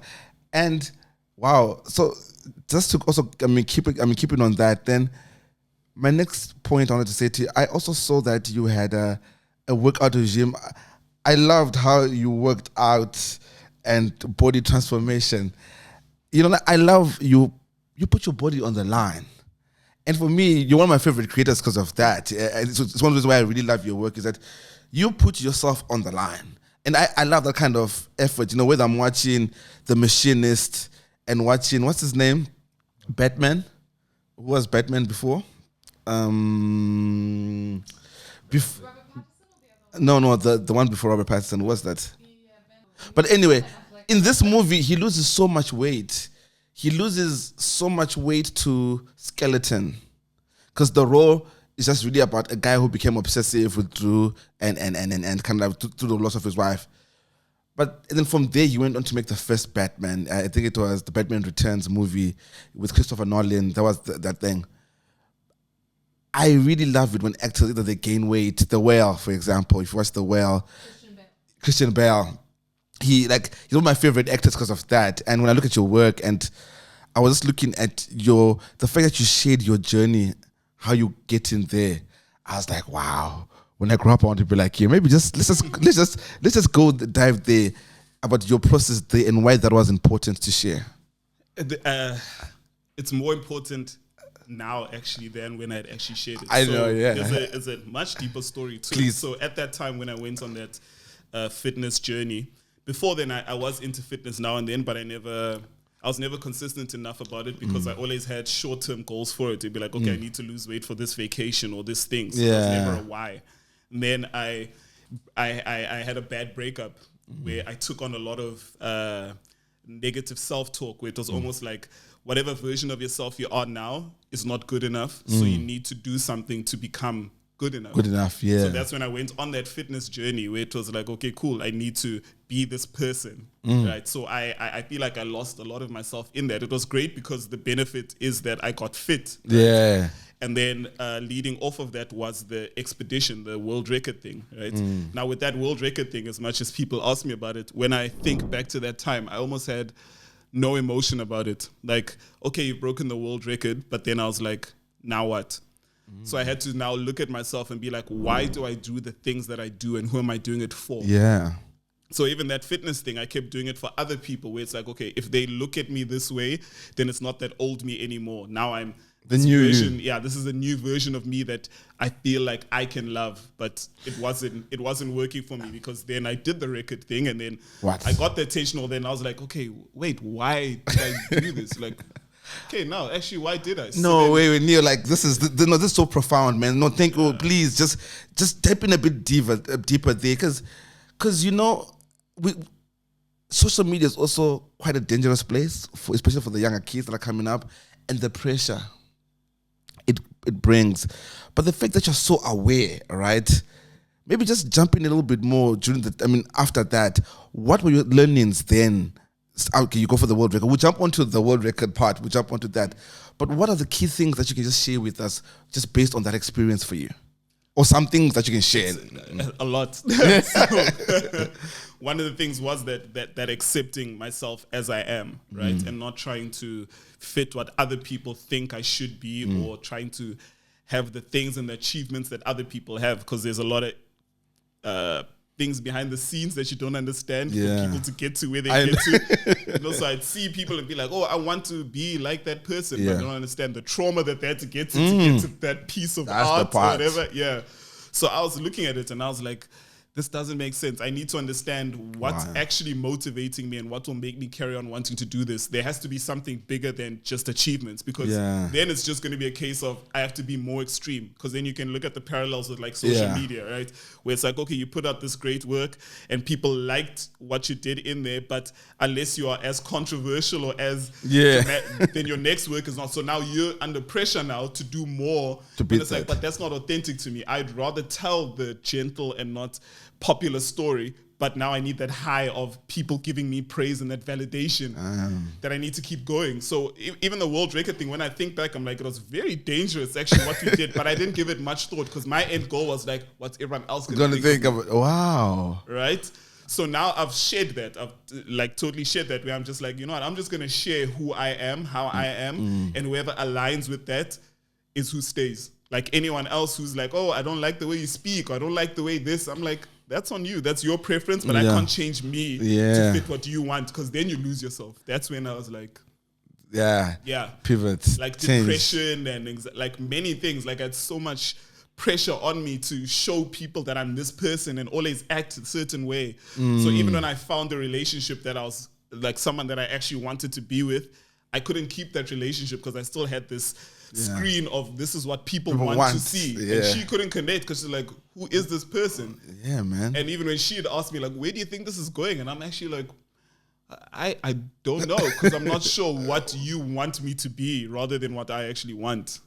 And wow. So just to also, keeping on that, then my next point I wanted to say to you, I also saw that you had a workout regime. I loved how you worked out and body transformation. You know, I love you put your body on the line. And for me, you're one of my favorite creators because of that. It's one of the reasons why I really love your work is that you put yourself on the line. And I love that kind of effort. You know, whether I'm watching The Machinist and watching, what's his name? Batman? Who was Batman before? No, the one before Robert Pattinson was that. But anyway, in this movie, he loses so much weight. He loses so much weight to skeleton, because the role is just really about a guy who became obsessive with Drew and kind of through the loss of his wife. But then from there, he went on to make the first Batman. I think it was the Batman Returns movie with Christopher Nolan. That was that thing. I really love it when actors, either they gain weight. The Whale, for example, if you watch The Whale, Christian Bale, he's one of my favorite actors because of that. And when I look at your work, and I was just looking at the fact that you shared your journey, how you get in there, I was like, wow. When I grow up, I want to be like you. Maybe let's just go dive there about your process there and why that was important to share. It's more important now actually than when I'd actually shared it. I know, yeah. It's a much deeper story too. Please. So at that time when I went on that fitness journey, before then I was into fitness now and then, but I was never consistent enough about it because I always had short-term goals for it. It'd be like, okay, I need to lose weight for this vacation or this thing. So there's never a why. And then I had a bad breakup where I took on a lot of negative self-talk, where it was almost like whatever version of yourself you are now is not good enough. So you need to do something to become good enough. Good enough, yeah. So that's when I went on that fitness journey where it was like, okay, cool, I need to be this person, right? So I feel like I lost a lot of myself in that. It was great because the benefit is that I got fit. Right? Yeah. And then leading off of that was the expedition, the world record thing, right? Now with that world record thing, as much as people ask me about it, when I think back to that time, I almost had no emotion about it. Like, okay, you've broken the world record, but then I was like, now what? So I had to now look at myself and be like, why do I do the things that I do and who am I doing it for? Yeah. So even that fitness thing, I kept doing it for other people where it's like, okay, if they look at me this way, then it's not that old me anymore. Now I'm the new version. you. Yeah, this is a new version of me that I feel like I can love, but it wasn't working for me because then I did the record thing and then I got the attention, or then I was like, okay, wait, why did I do this? Like, okay, now actually, why did I? No, wait, Neil, like this is so profound, man. No, thank you. Please, just tap in a bit deeper there, because social media is also quite a dangerous place, especially for the younger kids that are coming up, and the pressure it brings. But the fact that you're so aware, right? Maybe just jump in a little bit more after that. What were your learnings then? Okay, you go for the world record. We'll jump onto the world record part. We'll jump onto that. But what are the key things that you can just share with us just based on that experience for you? Or some things that you can share? A lot. So, one of the things was that accepting myself as I am, right? And not trying to fit what other people think I should be or trying to have the things and the achievements that other people have, because there's a lot of things behind the scenes that you don't understand for people to get to where they get to. So I'd see people and be like, oh, I want to be like that person, but I don't understand the trauma that they had to get to that piece of art or whatever. Yeah. So I was looking at it and I was like, this doesn't make sense. I need to understand what's actually motivating me and what will make me carry on wanting to do this. There has to be something bigger than just achievements, because then it's just going to be a case of I have to be more extreme, because then you can look at the parallels with like social media, right? Where it's like, okay, you put out this great work and people liked what you did in there, but unless you are as controversial or as then your next work is not. So now you're under pressure now to do more. It's like, but that's not authentic to me. I'd rather tell the gentle and not popular story, but now I need that high of people giving me praise and that validation that I need to keep going. So even the world record thing, when I think back, I'm like, it was very dangerous actually what we did, but I didn't give it much thought, because my end goal was like, what's everyone else going to think of it? Wow. Right? So now I've shared that. I've like totally shared that, where I'm just like, you know what, I'm just going to share who I am, how I am, and whoever aligns with that is who stays. Like anyone else who's like, oh, I don't like the way you speak, or I don't like the way this, I'm like, that's on you. That's your preference, but I can't change me to fit what you want, because then you lose yourself. That's when I was like, pivot, like depression and like many things. Like I had so much pressure on me to show people that I'm this person and always act a certain way. So even when I found a relationship that I was like someone that I actually wanted to be with, I couldn't keep that relationship because I still had this screen of this is what people want to see. And she couldn't connect because she's like, who is this person? Yeah, man. And even when she had asked me, like, where do you think this is going? And I'm actually like, I don't know, because I'm not sure what you want me to be rather than what I actually want.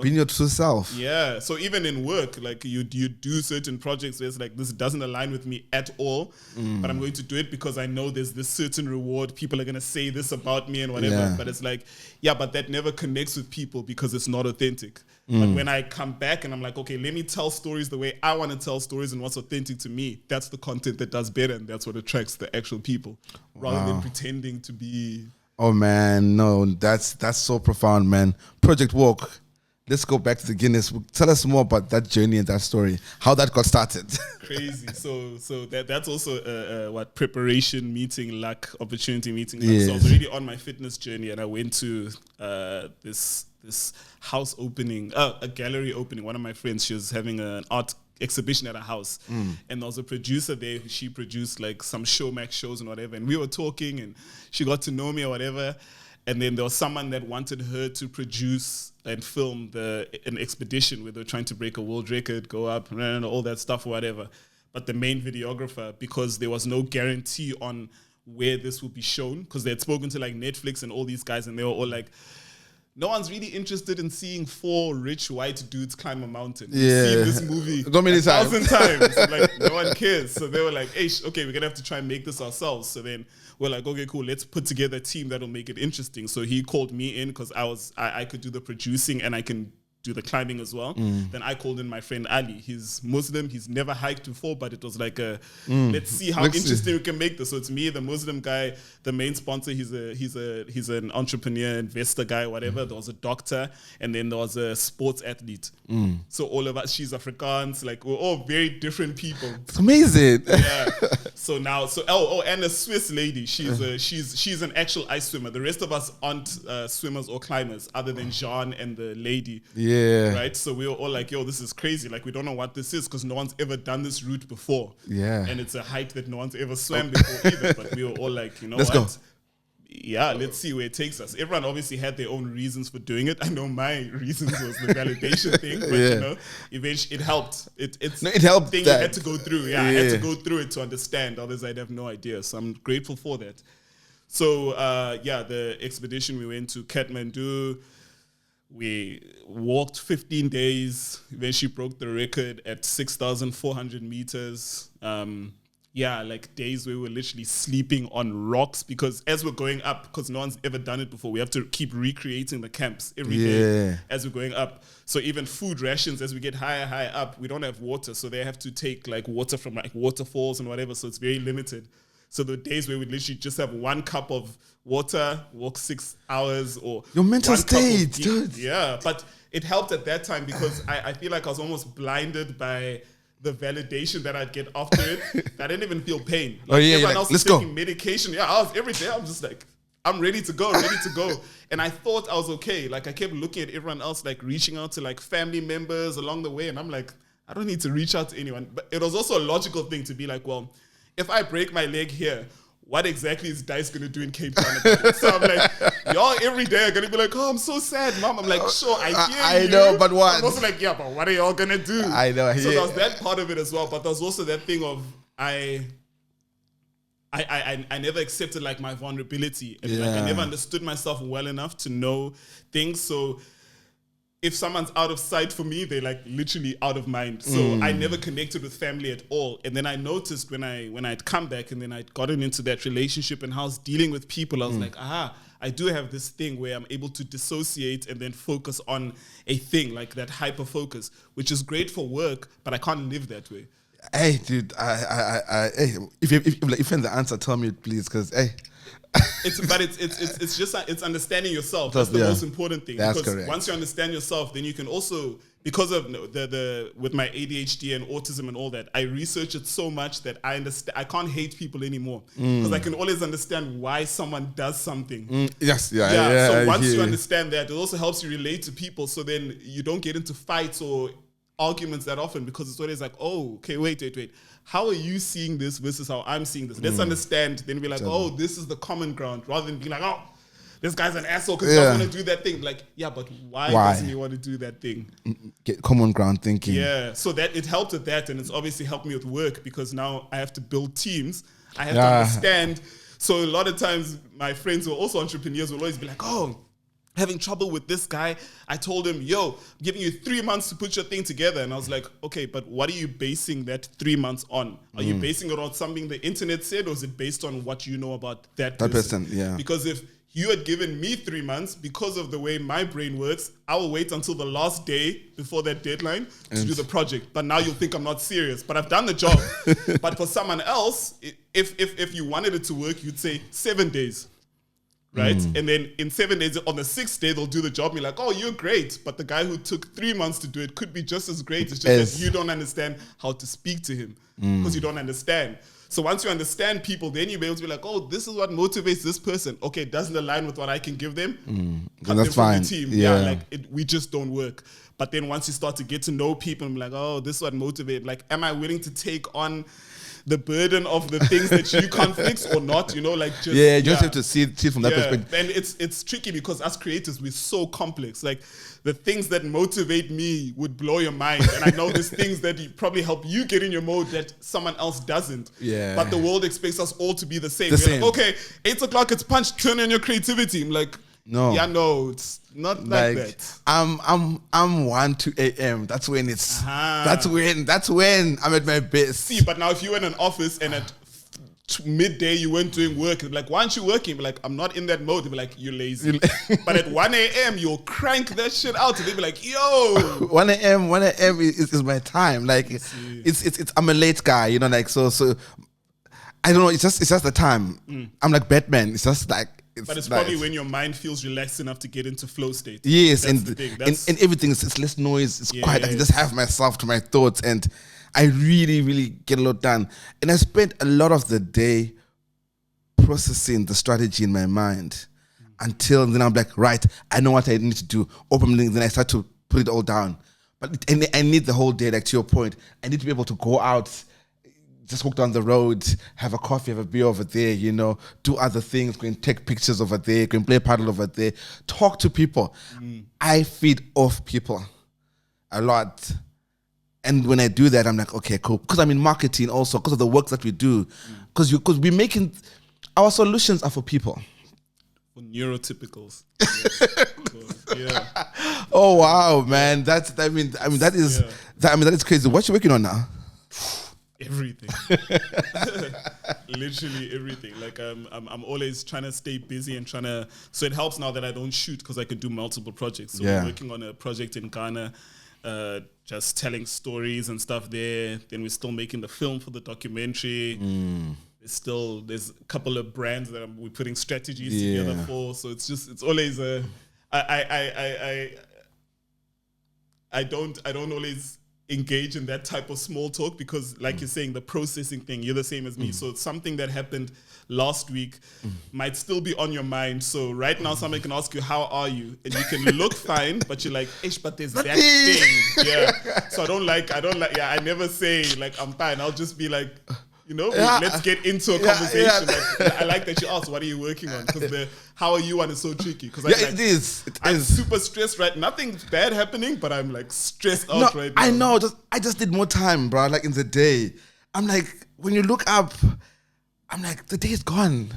Being your true self. Yeah. So even in work, like you do certain projects where it's like, this doesn't align with me at all, but I'm going to do it because I know there's this certain reward. People are going to say this about me and whatever. Yeah. But it's like, but that never connects with people because it's not authentic. But when I come back and I'm like, okay, let me tell stories the way I want to tell stories and what's authentic to me, that's the content that does better, and that's what attracts the actual people rather than pretending to be. Oh man, no, that's so profound, man. Project Walk. Let's go back to the Guinness. Tell us more about that journey and that story, how that got started. Crazy. So that's also what preparation meeting, luck, opportunity meeting. Yes. So I was already on my fitness journey, and I went to this house opening, a gallery opening. One of my friends, she was having an art exhibition at a house, and there was a producer there. She produced like some Showmax shows and whatever, and we were talking, and she got to know me or whatever. And then there was someone that wanted her to produce and film an expedition where they were trying to break a world record, go up, and all that stuff or whatever. But the main videographer, because there was no guarantee on where this would be shown, because they had spoken to like Netflix and all these guys, and they were all like, no one's really interested in seeing 4 rich white dudes climb a mountain. You've seen this movie 1,000 times. Like, no one cares. So they were like, hey, okay, we're going to have to try and make this ourselves. So then we're like, okay, cool, let's put together a team that'll make it interesting. So he called me in because I could do the producing and I can do the climbing as well. Then I called in my friend Ali. He's Muslim. He's never hiked before, but it was like let's see how interesting we can make this. So it's me, the Muslim guy, the main sponsor. He's an entrepreneur, investor guy, whatever. There was a doctor, and then there was a sports athlete. So all of us, she's Afrikaans, like we're all very different people. It's amazing. Yeah. So now, and a Swiss lady. She's an actual ice swimmer. The rest of us aren't swimmers or climbers, other than Jean and the lady. Yeah. Right? So we were all like, yo, this is crazy. Like, we don't know what this is because no one's ever done this route before. Yeah. And it's a height that no one's ever swam before either. But we were all like, you know, let's go. Yeah, let's see where it takes us. Everyone obviously had their own reasons for doing it. I know my reasons was the validation thing, but you know, eventually it helped. It helped. Thing you had to go through. Yeah, I had to go through it to understand. Otherwise, I'd have no idea. So I'm grateful for that. So the expedition we went to Kathmandu. We walked 15 days. Eventually broke the record at 6,400 meters. Like days where we were literally sleeping on rocks because as we're going up, because no one's ever done it before, we have to keep recreating the camps every day as we're going up. So even food rations, as we get higher up, we don't have water. So they have to take like water from like waterfalls and whatever. So it's very limited. So the days where we literally just have 1 cup of water, walk 6 hours, or your mental state, dude. Yeah, but it helped at that time because I feel like I was almost blinded by the validation that I'd get after it. I didn't even feel pain. Like everyone else was taking medication. Yeah, I was every day. I'm just like, I'm ready to go. And I thought I was okay. Like I kept looking at everyone else, like reaching out to like family members along the way, and I'm like, I don't need to reach out to anyone. But it was also a logical thing to be like, well, if I break my leg here, what exactly is Dice going to do in Cape Town about it? So I'm like, y'all every day are going to be like, oh, I'm so sad, Mom. I'm like, sure, I hear you. I know, but what? I'm also like, yeah, but what are y'all going to do? I know. So there was that part of it as well. But there's also that thing of I never accepted like my vulnerability. And like I never understood myself well enough to know things. So if someone's out of sight for me, they're like literally out of mind. So I never connected with family at all. And then I noticed when I'd come back and then I'd gotten into that relationship and how I was dealing with people, I was like, I do have this thing where I'm able to dissociate and then focus on a thing, like that hyper focus, which is great for work, but I can't live that way. Hey, dude, hey, if you find the answer, tell me please, because hey. It's just it's understanding yourself. That's the most important thing. That's because correct. once you understand yourself, then you can also, because of the with my ADHD and autism and all that, I research it so much that I understand. I can't hate people anymore because I can always understand why someone does something. Yes, So once you understand that, it also helps you relate to people. So then you don't get into fights or arguments that often, because it's always like, oh, okay, wait. How are you seeing this versus how I'm seeing this? Let's understand. Then be like, oh, this is the common ground, rather than being like, oh, this guy's an asshole because he doesn't want to do that thing. Like, yeah, but why doesn't he want to do that thing? Get common ground thinking. Yeah, so that it helped with that, and it's obviously helped me with work because now I have to build teams. I have to understand. So a lot of times my friends who are also entrepreneurs will always be like, oh, having trouble with this guy. I told him, yo, I'm giving you 3 months to put your thing together. And I was like, okay, but what are you basing that 3 months on? Are you basing it on something the internet said, or is it based on what you know about that person? Yeah. Because if you had given me 3 months, because of the way my brain works, I will wait until the last day before that deadline to do the project. But now you'll think I'm not serious. But I've done the job. But for someone else, if you wanted it to work, you'd say 7 days. Right? And then in 7 days, on the 6th day, they'll do the job. And you're like, oh, you're great. But the guy who took 3 months to do it could be just as great. It's just that you don't understand how to speak to him because you don't understand. So once you understand people, then you'll be able to be like, oh, this is what motivates this person. Okay, it doesn't align with what I can give them. Cut that's them from fine. the team. Yeah. We just don't work. But then once you start to get to know people and be like, oh, this is what motivates. Like, am I willing to take on the burden of the things that you can't fix or not, you just have to see it from that perspective. And it's tricky because as creators, we're so complex. Like the things that motivate me would blow your mind. And I know there's things that probably help you get in your mode that someone else doesn't. Yeah. But the world expects us all to be the same. Same. Like, okay, 8 o'clock, it's punch, turn on your creativity. I'm like, no. Yeah, no, it's not like that. I'm 1 to 8 a.m. That's when that's when I'm at my best. See, but now if you were in an office and at midday you weren't doing work, they'd be like, why aren't you working? Be like, I'm not in that mode. They'd be like, you're lazy. But at 1 a.m. you'll crank that shit out. And they'd be like, yo. 1 a.m. is my time. Like it's I'm a late guy, you know, like so I don't know, it's just the time. I'm like Batman. It's just like but it's probably when your mind feels relaxed enough to get into flow state. Yes, and everything is less noise. It's quiet. I can just have myself to my thoughts, and I really, really get a lot done. And I spent a lot of the day processing the strategy in my mind until then I'm like, right, I know what I need to do. Then I start to put it all down. But I need the whole day, like to your point. I need to be able to go out, just walk down the road, have a coffee, have a beer over there, you know, do other things, go and take pictures over there, go and play paddle over there, talk to people. I feed off people a lot. And when I do that, I'm like, okay, cool. Because I'm in marketing also, because of the work that we do. Because we're making, our solutions are for people. For neurotypicals. Yeah. Oh, wow, man. That is crazy. What you working on now? Everything. Literally everything. Like I'm always trying to stay busy and so it helps now that I don't shoot because I can do multiple projects. So we're working on a project in Ghana, just telling stories and stuff there. Then we're still making the film for the documentary. There's a couple of brands that we're putting strategies together for. So it's always I don't always engage in that type of small talk because, like you're saying, the processing thing, you're the same as me. So something that happened last week might still be on your mind. So right now, somebody can ask you, "How are you?" and you can look fine, but you're like, "Ish, but there's that thing." Yeah. So I don't like. Yeah, I never say like I'm fine. I'll just be like, let's get into a conversation. Like, I like that you asked, "What are you working on?" Because the "How are you?" one is so tricky. Because it is. I'm super stressed right. Nothing bad happening, but I'm like stressed out right now. I know. I just need more time, bro. Like in the day, I'm like, when you look up, I'm like, the day is gone,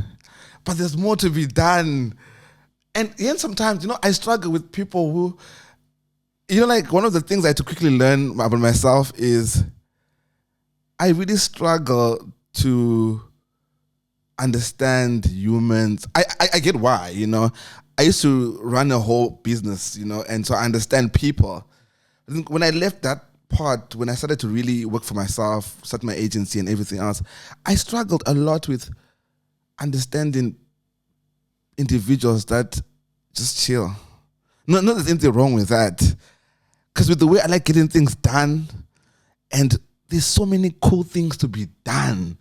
but there's more to be done. And then sometimes, I struggle with people who, like one of the things I had to quickly learn about myself is I really struggle to understand humans. I get why, I used to run a whole business, and so I understand people. I think when I left that part, when I started to really work for myself, start my agency and everything else, I struggled a lot with understanding individuals that just chill. No, there's anything wrong with that. Because with the way I like getting things done, and there's so many cool things to be done.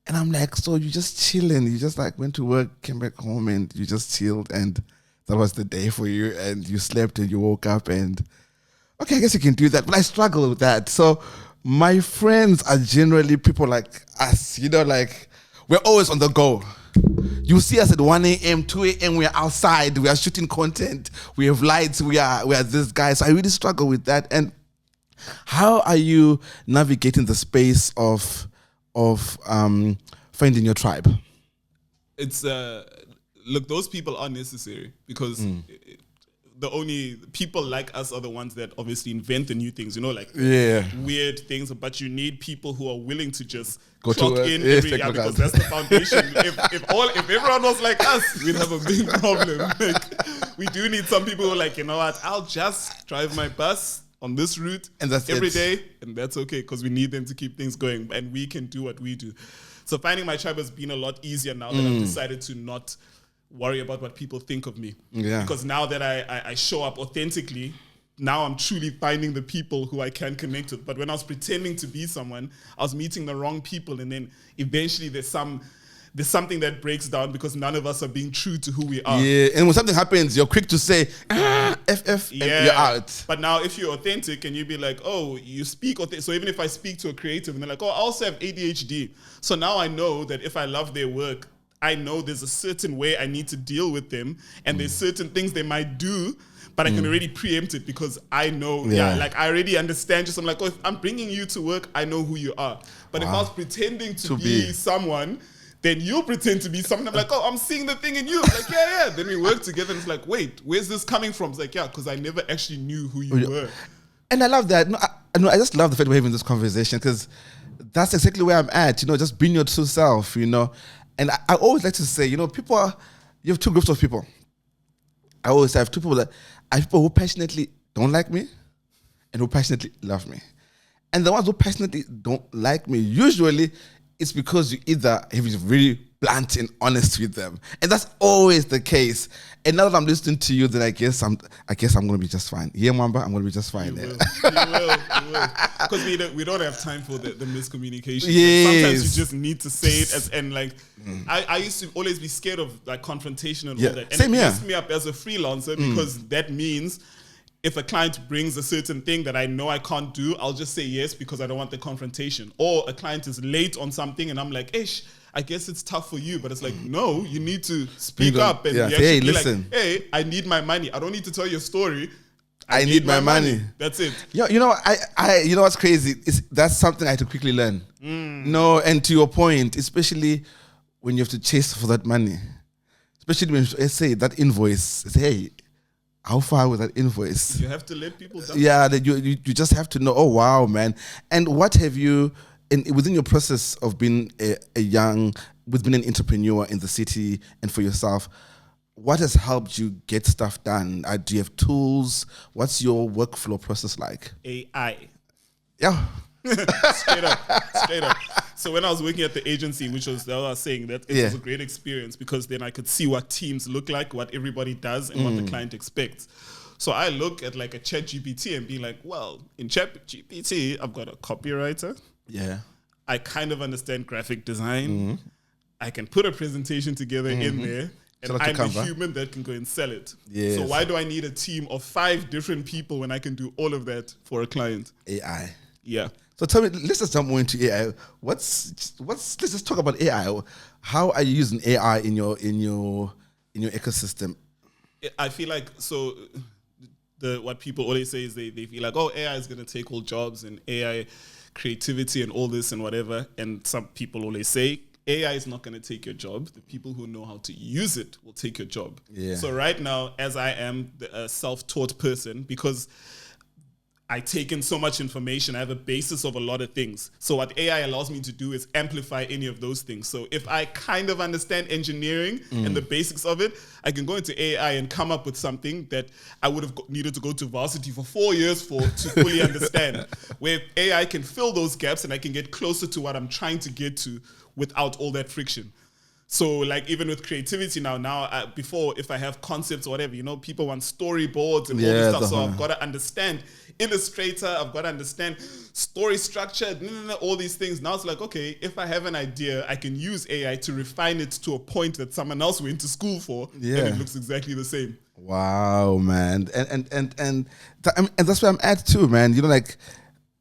And I'm like, so you just chilling. You just like went to work, came back home, and you just chilled, and that was the day for you, and you slept and you woke up, and okay, I guess you can do that. But I struggle with that. So my friends are generally people like us, like we're always on the go. You see us at 1 a.m., 2 a.m., we are outside, we are shooting content, we have lights, we are this guy. So I really struggle with that. And how are you navigating the space of finding your tribe? It's look, those people are necessary because the only people like us are the ones that obviously invent the new things, weird things. But you need people who are willing to just clock in every year because that's the foundation. If everyone was like us, we'd have a big problem. Like, we do need some people who are like, you know what? I'll just drive my bus on this route and that's every day, and that's okay because we need them to keep things going, and we can do what we do. So finding my tribe has been a lot easier now that I've decided to not worry about what people think of me. Yeah. Because now that I show up authentically, now I'm truly finding the people who I can connect with. But when I was pretending to be someone, I was meeting the wrong people, and then eventually there's something that breaks down because none of us are being true to who we are. Yeah, and when something happens, you're quick to say, FF, and you're out. But now if you're authentic and you be like, oh, you speak authentic. So even if I speak to a creative and they're like, oh, I also have ADHD. So now I know that if I love their work, I know there's a certain way I need to deal with them, and there's certain things they might do, but I can already preempt it because I know, I already understand. Just I'm like, oh, if I'm bringing you to work, I know who you are. But if I was pretending to be someone, then you'll pretend to be someone. I'm like, oh, I'm seeing the thing in you. Like, yeah. Then we work together, and it's like, wait, where's this coming from? It's like, because I never actually knew who you were. And I love that. I just love the fact we're having this conversation because that's exactly where I'm at. Just being your true self. And I always like to say, you have two groups of people. I always have two people people who passionately don't like me and who passionately love me. And the ones who passionately don't like me, usually it's because you either have been really blunt and honest with them. And that's always the case. And now that I'm listening to you, then I guess I'm going to be just fine. Yeah, Mwamba, I'm going to be just fine. You will. Because we don't have time for the miscommunication. Yes. Sometimes you just need to say it I used to always be scared of like confrontation and all that. And Same it here. messed me up as a freelancer because that means if a client brings a certain thing that I know I can't do, I'll just say yes because I don't want the confrontation. Or a client is late on something and I'm like, ish, I guess it's tough for you. But it's like, no, you need to speak up and hey, listen. like, hey, I need my money. I don't need to tell your story. I need my money. That's it. Yeah, I you know what's crazy? That's something I had to quickly learn. No, and to your point, especially when you have to chase for that money, especially when you say that invoice, say, hey, how far was that invoice? You have to let people down. Yeah, that you just have to know. Oh wow, man! And what have you within your process of being being an entrepreneur in the city and for yourself? What has helped you get stuff done? Do you have tools? What's your workflow process like? AI. Yeah. Straight up. So when I was working at the agency, which was, I was saying that it was a great experience because then I could see what teams look like, what everybody does, and what the client expects. So I look at like a ChatGPT and be like, well, in ChatGPT, I've got a copywriter. Yeah. I kind of understand graphic design. I can put a presentation together in there. And I'm the human that can go and sell it. Yes. So why do I need a team of 5 different people when I can do all of that for a client? AI. Yeah. So tell me, let's just jump more into AI. Let's just talk about AI. How are you using AI in your ecosystem? I feel like what people always say is they feel like, oh, AI is going to take all jobs and AI creativity and all this and whatever. And some people always say AI is not going to take your job. The people who know how to use it will take your job. Yeah. So right now, as I am a self-taught person, because I take in so much information, I have a basis of a lot of things. So what AI allows me to do is amplify any of those things. So if I kind of understand engineering and the basics of it, I can go into AI and come up with something that I would have needed to go to varsity for 4 years to fully understand. Where AI can fill those gaps and I can get closer to what I'm trying to get to without all that friction. So like even with creativity now before, if I have concepts or whatever, people want storyboards and all this stuff. So I've got to understand Illustrator, I've got to understand story structure, all these things. Now it's like, okay, if I have an idea, I can use AI to refine it to a point that someone else went to school for, and it looks exactly the same. Wow, man. And that's where I'm at too, man.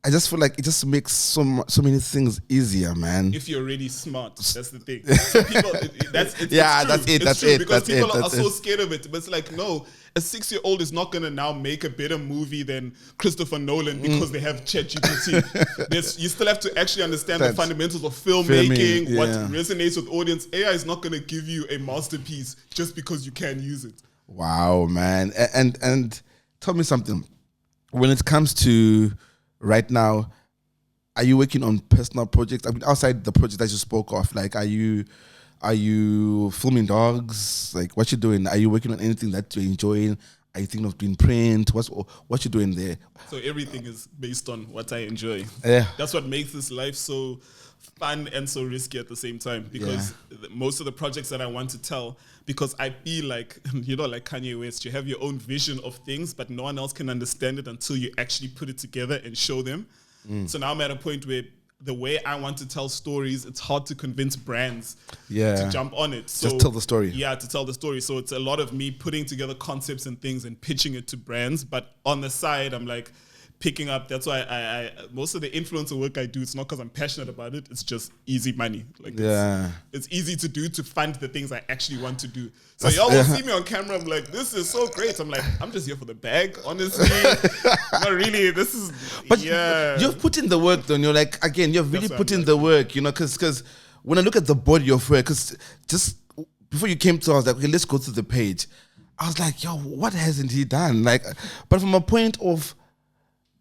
I just feel like it just makes so many things easier, man. If you're really smart, that's the thing. So people, that's it. Because people are so scared of it. But it's like, no, a 6-year-old is not going to now make a better movie than Christopher Nolan because they have ChatGPT. You still have to actually understand the fundamentals of filmmaking, what resonates with audience. AI is not going to give you a masterpiece just because you can use it. Wow, man. And tell me something. When it comes to right now, are you working on personal projects? I mean, outside the project that you spoke of, like, are you filming dogs? Like, what you doing? Are you working on anything that you're enjoying? Are you thinking of doing print? What you doing there? So everything is based on what I enjoy. Yeah, that's what makes this life so fun and so risky at the same time. Because most of the projects that I want to tell, because I feel like, like Kanye West, you have your own vision of things, but no one else can understand it until you actually put it together and show them. So now I'm at a point where the way I want to tell stories, it's hard to convince brands to jump on it. So, just tell the story. Yeah, to tell the story. So it's a lot of me putting together concepts and things and pitching it to brands. But on the side, I'm like picking up. That's why I most of the influencer work I do, it's not because I'm passionate about it. It's just easy money. Like it's easy to do to fund the things I actually want to do. So y'all will see me on camera. I'm like, this is so great. I'm like, I'm just here for the bag, honestly. Not really. This is, but you've put in the work, though. And you're like, again, you've really put in the work, because when I look at the body of work, because just before you came to, I was like, okay, let's go to the page. I was like, yo, what hasn't he done? Like, but from a point of,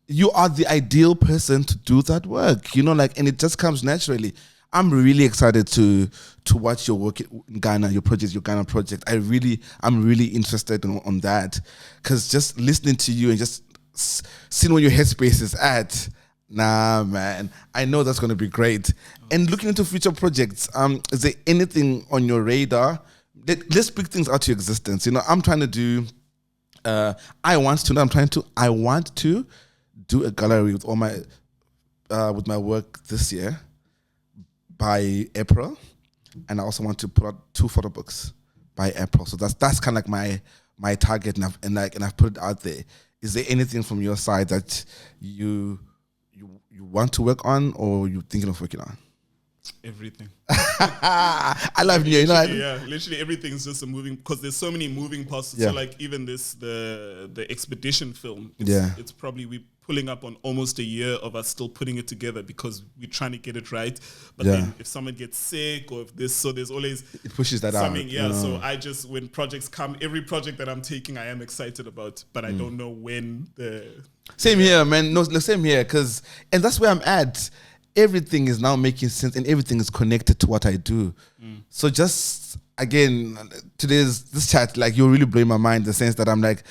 you are the ideal person to do that work, and it just comes naturally. I'm really excited to watch your work in Ghana, your Ghana project. I'm really interested on that, because just listening to you and just seeing where your headspace is at, nah, man, I know that's going to be great. And looking into future projects, is there anything on your radar? Let's speak things out to existence. I'm trying to do, I want to do a gallery with all my with my work this year by April, and I also want to put out 2 photo books by April. So that's kind of like my target, and I've put it out there. Is there anything from your side that you want to work on, or you're thinking of working on? Everything. I love you. Literally everything is just a moving, because there's so many moving parts. So like even the expedition film. It's probably we pulling up on almost a year of us still putting it together because we're trying to get it right. But then if someone gets sick or if this, so there's always it pushes that out. So I just, when projects come, every project that I'm taking, I am excited about, but I don't know when the. Same here, man. No, same here, and that's where I'm at. Everything is now making sense and everything is connected to what I do. So just, again, this chat, like, you're really blowing my mind in the sense that I'm like,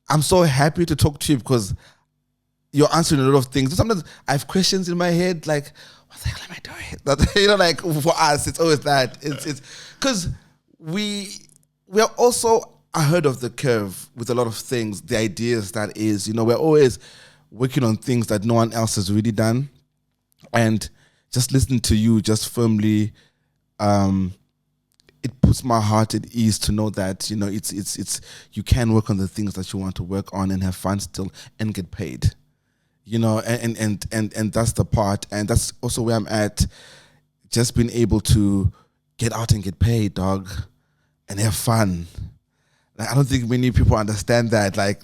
I'm so happy to talk to you because you're answering a lot of things. Sometimes I have questions in my head, like, what the hell am I doing? Like, for us, it's always that. It's because we are also ahead of the curve with a lot of things. The ideas that is, we're always working on things that no one else has really done, and just listening to you just firmly, it puts my heart at ease to know that it's you can work on the things that you want to work on and have fun still and get paid, and that's the part, and that's also where I'm at. Just being able to get out and get paid, dog, and have fun. Like, I don't think many people understand that. I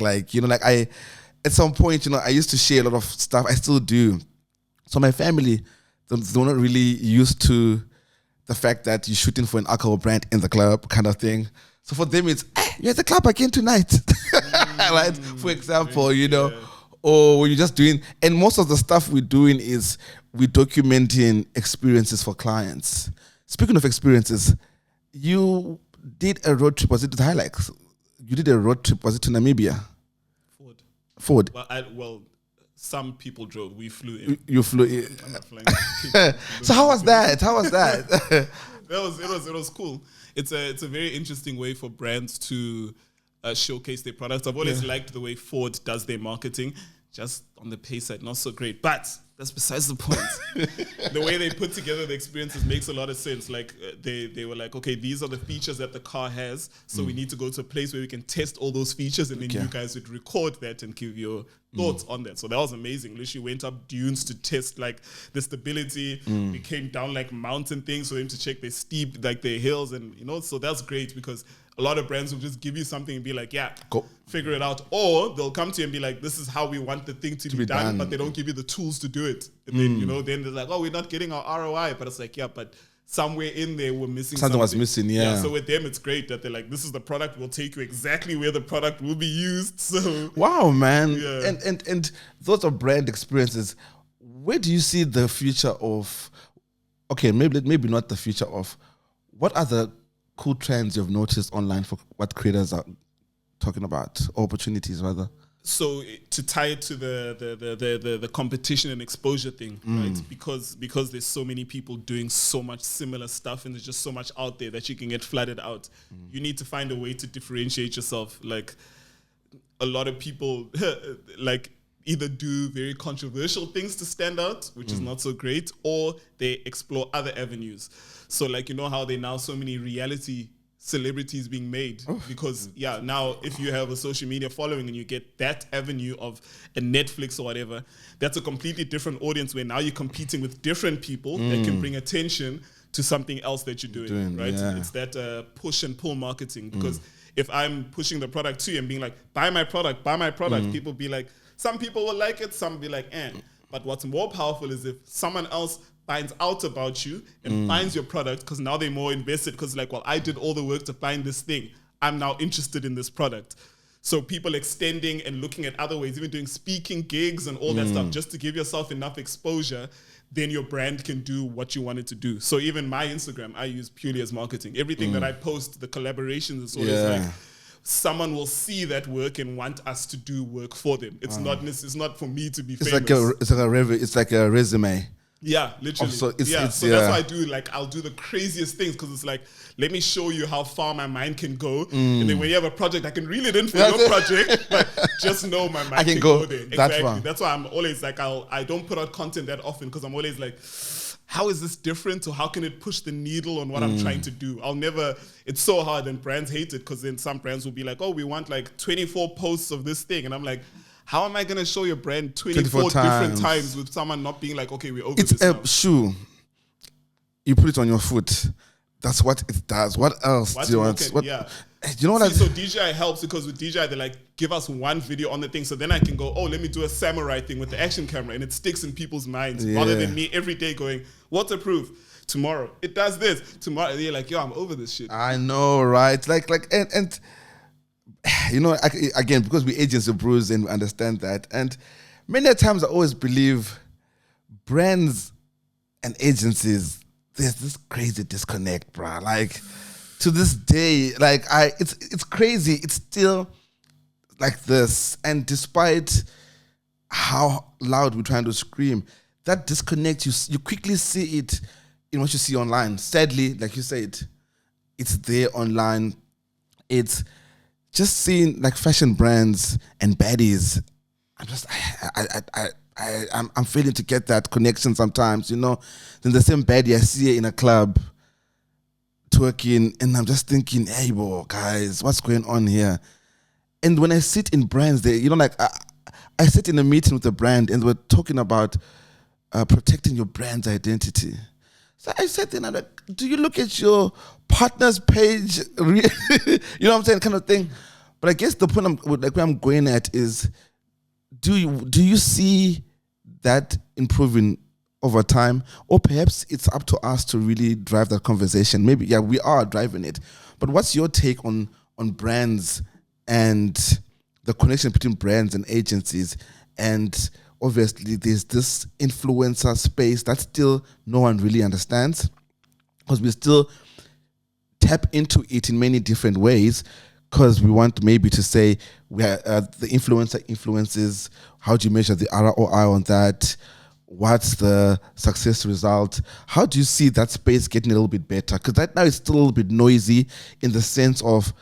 at some point, I used to share a lot of stuff. I still do. So my family, they're not really used to the fact that you're shooting for an alcohol brand in the club kind of thing. So for them, it's, you're at the club again tonight. Right? For example, or when you're just doing, and most of the stuff we're doing is we're documenting experiences for clients. Speaking of experiences, you did a road trip. Was it the Highlights? You did a road trip. Was it to Namibia? Ford. Well, some people drove. We flew in. You flew in. So how was that? It was cool. It's a very interesting way for brands to showcase their products. I've always liked the way Ford does their marketing. Just on the pay side, not so great. But that's besides the point. The way they put together the experiences makes a lot of sense. Like they were like, okay, these are the features that the car has. So we need to go to a place where we can test all those features, and then you guys would record that and give your thoughts on that. So that was amazing. Literally went up dunes to test like the stability. We came down like mountain things for them to check their steep, like their hills, and so that's great because a lot of brands will just give you something and be like, yeah, go figure it out. Or they'll come to you and be like, this is how we want the thing to be done, but they don't give you the tools to do it. And then, then they're like, oh, we're not getting our ROI. But it's like, yeah, but somewhere in there we're missing something. Was missing, yeah. So with them, it's great that they're like, this is the product. We'll take you exactly where the product will be used. So wow, man. Yeah. And those are brand experiences. Where do you see the future of, okay, maybe not the future of, what are the cool trends you've noticed online for what creators are talking about, or opportunities rather? So to tie it to the competition and exposure thing, right? Because there's so many people doing so much similar stuff, and there's just so much out there that you can get flooded out. You need to find a way to differentiate yourself. Like a lot of people like either do very controversial things to stand out, which is not so great, or they explore other avenues. So like, how there are now so many reality celebrities being made because now if you have a social media following and you get that avenue of a Netflix or whatever, that's a completely different audience where now you're competing with different people that can bring attention to something else that you're doing right? Yeah. It's that push and pull marketing, because if I'm pushing the product to you and being like, buy my product, people be like, some people will like it, some will be like, eh. But what's more powerful is if someone else finds out about you and finds your product, because now they're more invested, because like, well, I did all the work to find this thing. I'm now interested in this product. So people extending and looking at other ways, even doing speaking gigs and all that stuff, just to give yourself enough exposure, then your brand can do what you want it to do. So even my Instagram, I use purely as marketing. Everything that I post, the collaborations, it's always like, someone will see that work and want us to do work for them. It's not for me to be famous. It's like a resume. Yeah, literally. So that's why I do, like, I'll do the craziest things, because it's like, let me show you how far my mind can go. And then when you have a project, I can reel it in for your project, but just know my mind can go there. Exactly. That's why I'm always like, I don't put out content that often, because I'm always like, how is this different, or how can it push the needle on what I'm trying to do? It's so hard, and brands hate it, because then some brands will be like, oh, we want like 24 posts of this thing. And I'm like, how am I going to show your brand 24 different times with someone not being like, okay, we're over this now? It's a shoe. You put it on your foot. That's what it does. What else do you want? You know what? So DJI helps, because with DJI, they like, give us one video on the thing. So then I can go, oh, let me do a samurai thing with the action camera. And it sticks in people's minds, rather than me every day going, waterproof. Tomorrow, it does this. Tomorrow, they're like, yo, I'm over this shit. I know, right? And you know, again, because we agents of brews and we understand that. And many times I always believe brands and agencies, there's this crazy disconnect, bruh. Like, to this day, like, it's crazy. It's still like this. And despite how loud we're trying to scream, that disconnect, you quickly see it in what you see online. Sadly, like you said, it's there online. It's just seeing like fashion brands and baddies, I'm just I'm failing to get that connection sometimes, you know. Then the same baddie I see in a club twerking, and I'm just thinking, hey, bro, guys, what's going on here? And when I sit in brands, they, you know, like I sit in a meeting with a brand, and we're talking about protecting your brand's identity. So I said, then I'm like, do you look at your partner's page? You know what I'm saying, kind of thing. But I guess the point where I'm going at is, do you see that improving over time, or perhaps it's up to us to really drive that conversation? Maybe, yeah, we are driving it. But what's your take on brands and the connection between brands and agencies? And obviously, there's this influencer space that still no one really understands, because we still tap into it in many different ways, because we want maybe to say the influencer influences. How do you measure the ROI on that? What's the success result? How do you see that space getting a little bit better? Because right now it's still a little bit noisy in the sense of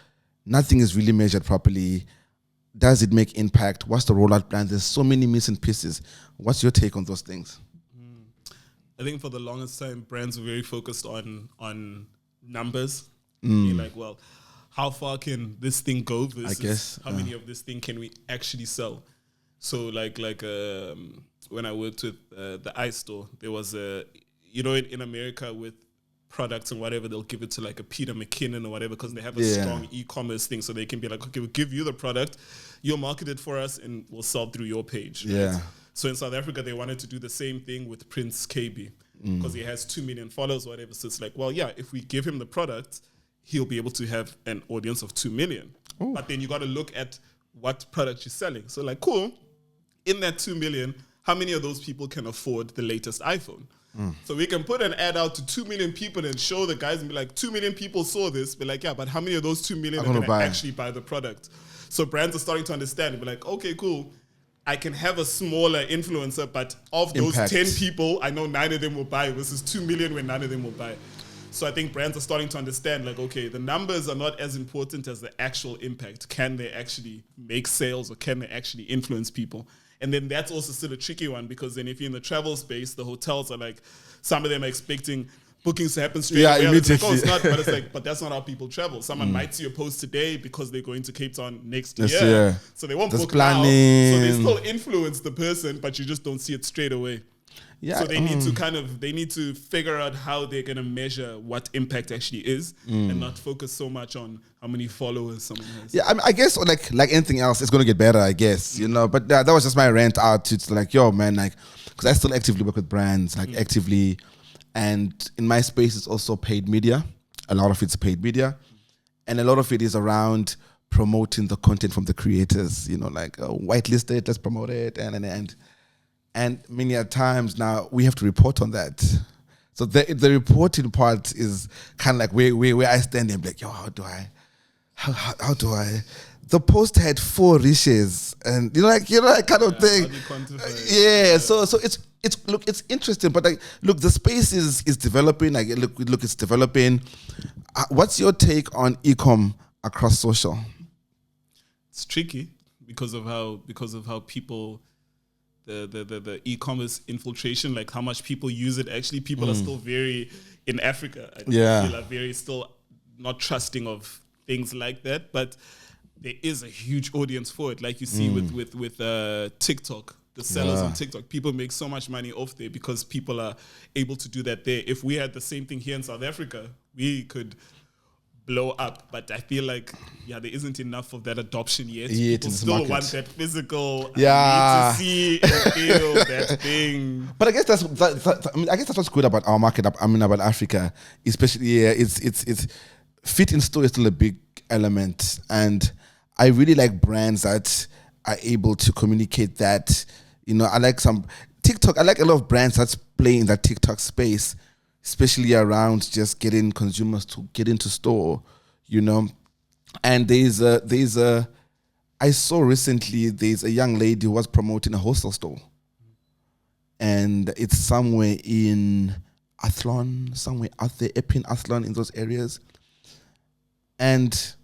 nothing is really measured properly. Does it make impact? What's the rollout plan? There's so many missing pieces. What's your take on those things? I think for the longest time, brands were very focused on numbers. Being like, well, how far can this thing go versus how many of this thing can we actually sell? So like when I worked with the iStore, there was in America with products and whatever, they'll give it to like a Peter McKinnon or whatever, because they have a strong e-commerce thing. So they can be like, okay, we'll give you the product, you'll market it for us, and we'll sell through your page. Yeah. Right? So in South Africa, they wanted to do the same thing with Prince KB, because he has 2 million followers or whatever. So it's like, well, yeah, if we give him the product, he'll be able to have an audience of 2 million. Ooh. But then you got to look at what product you're selling. So like, cool, in that 2 million, how many of those people can afford the latest iPhone? So we can put an ad out to 2 million people and show the guys and be like, 2 million people saw this. Be like, yeah, but how many of those 2 million are going to actually buy the product? So brands are starting to understand and be like, okay, cool, I can have a smaller influencer, but of those 10 people, I know 9 of them will buy versus 2 million when none of them will buy. So I think brands are starting to understand, like, okay, the numbers are not as important as the actual impact. Can they actually make sales, or can they actually influence people? And then that's also still a tricky one, because then if you're in the travel space, the hotels are like, some of them are expecting bookings to happen straight away. Immediately. It's like, oh, it's not, but it's like, but that's not how people travel. Someone might see a post today because they're going to Cape Town next year. So they won't book now. So they still influence the person, but you just don't see it straight away. Yeah, so they need to figure out how they're going to measure what impact actually is, and not focus so much on how many followers someone has. Yeah, I guess like anything else, it's going to get better, I guess, you know. But that was just my rant out. It's like, yo, man, like, because I still actively work with brands, like actively. And in my space, it's also paid media. A lot of it's paid media. And a lot of it is around promoting the content from the creators, you know, like whitelisted, let's promote it, and many a times now we have to report on that. So the reporting part is kind of like where I stand and be like, yo, how do I? The post had 4 reaches, and kind of thing. Yeah. So it's interesting, but like, look, the space is developing. Like, look, it's developing. What's your take on e-com across social? It's tricky because of how people. The e-commerce infiltration, like how much people use it. Actually, people are still very, in Africa, I feel are very still not trusting of things like that. But there is a huge audience for it. Like you see with TikTok, the sellers on TikTok, people make so much money off there because people are able to do that there. If we had the same thing here in South Africa, we could blow up, but I feel like there isn't enough of that adoption yet. People still want that physical. Yeah, need to see and feel that thing. But I guess that's what's good about our market. About Africa, especially. It's fit in store is still a big element, and I really like brands that are able to communicate that. You know, I like some TikTok. I like a lot of brands that's playing in that TikTok space, especially around just getting consumers to get into store, you know. And I saw recently there's a young lady who was promoting a wholesale store. And it's somewhere in Athlone, somewhere out there, Epping, Athlone, in those areas. And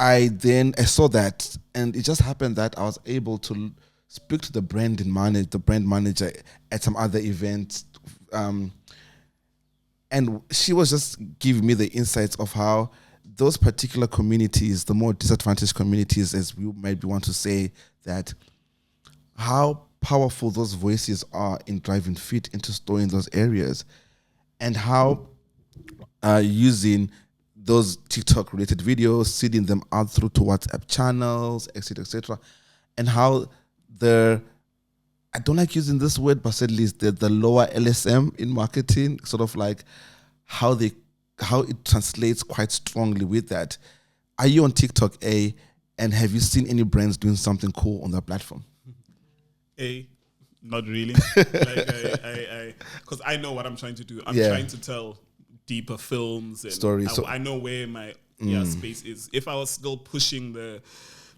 I saw that, and it just happened that I was able to speak to the brand manager at some other event, and she was just giving me the insights of how those particular communities, the more disadvantaged communities, as we maybe want to say, that how powerful those voices are in driving feet into store in those areas, and how using those TikTok related videos, seeding them out through to WhatsApp channels, etc., and how I don't like using this word, but at least the lower LSM in marketing, sort of like how it translates quite strongly with that. Are you on TikTok, and have you seen any brands doing something cool on that platform? Not really. Because I know what I'm trying to do. I'm trying to tell deeper films and stories. I know where my space is. If I was still pushing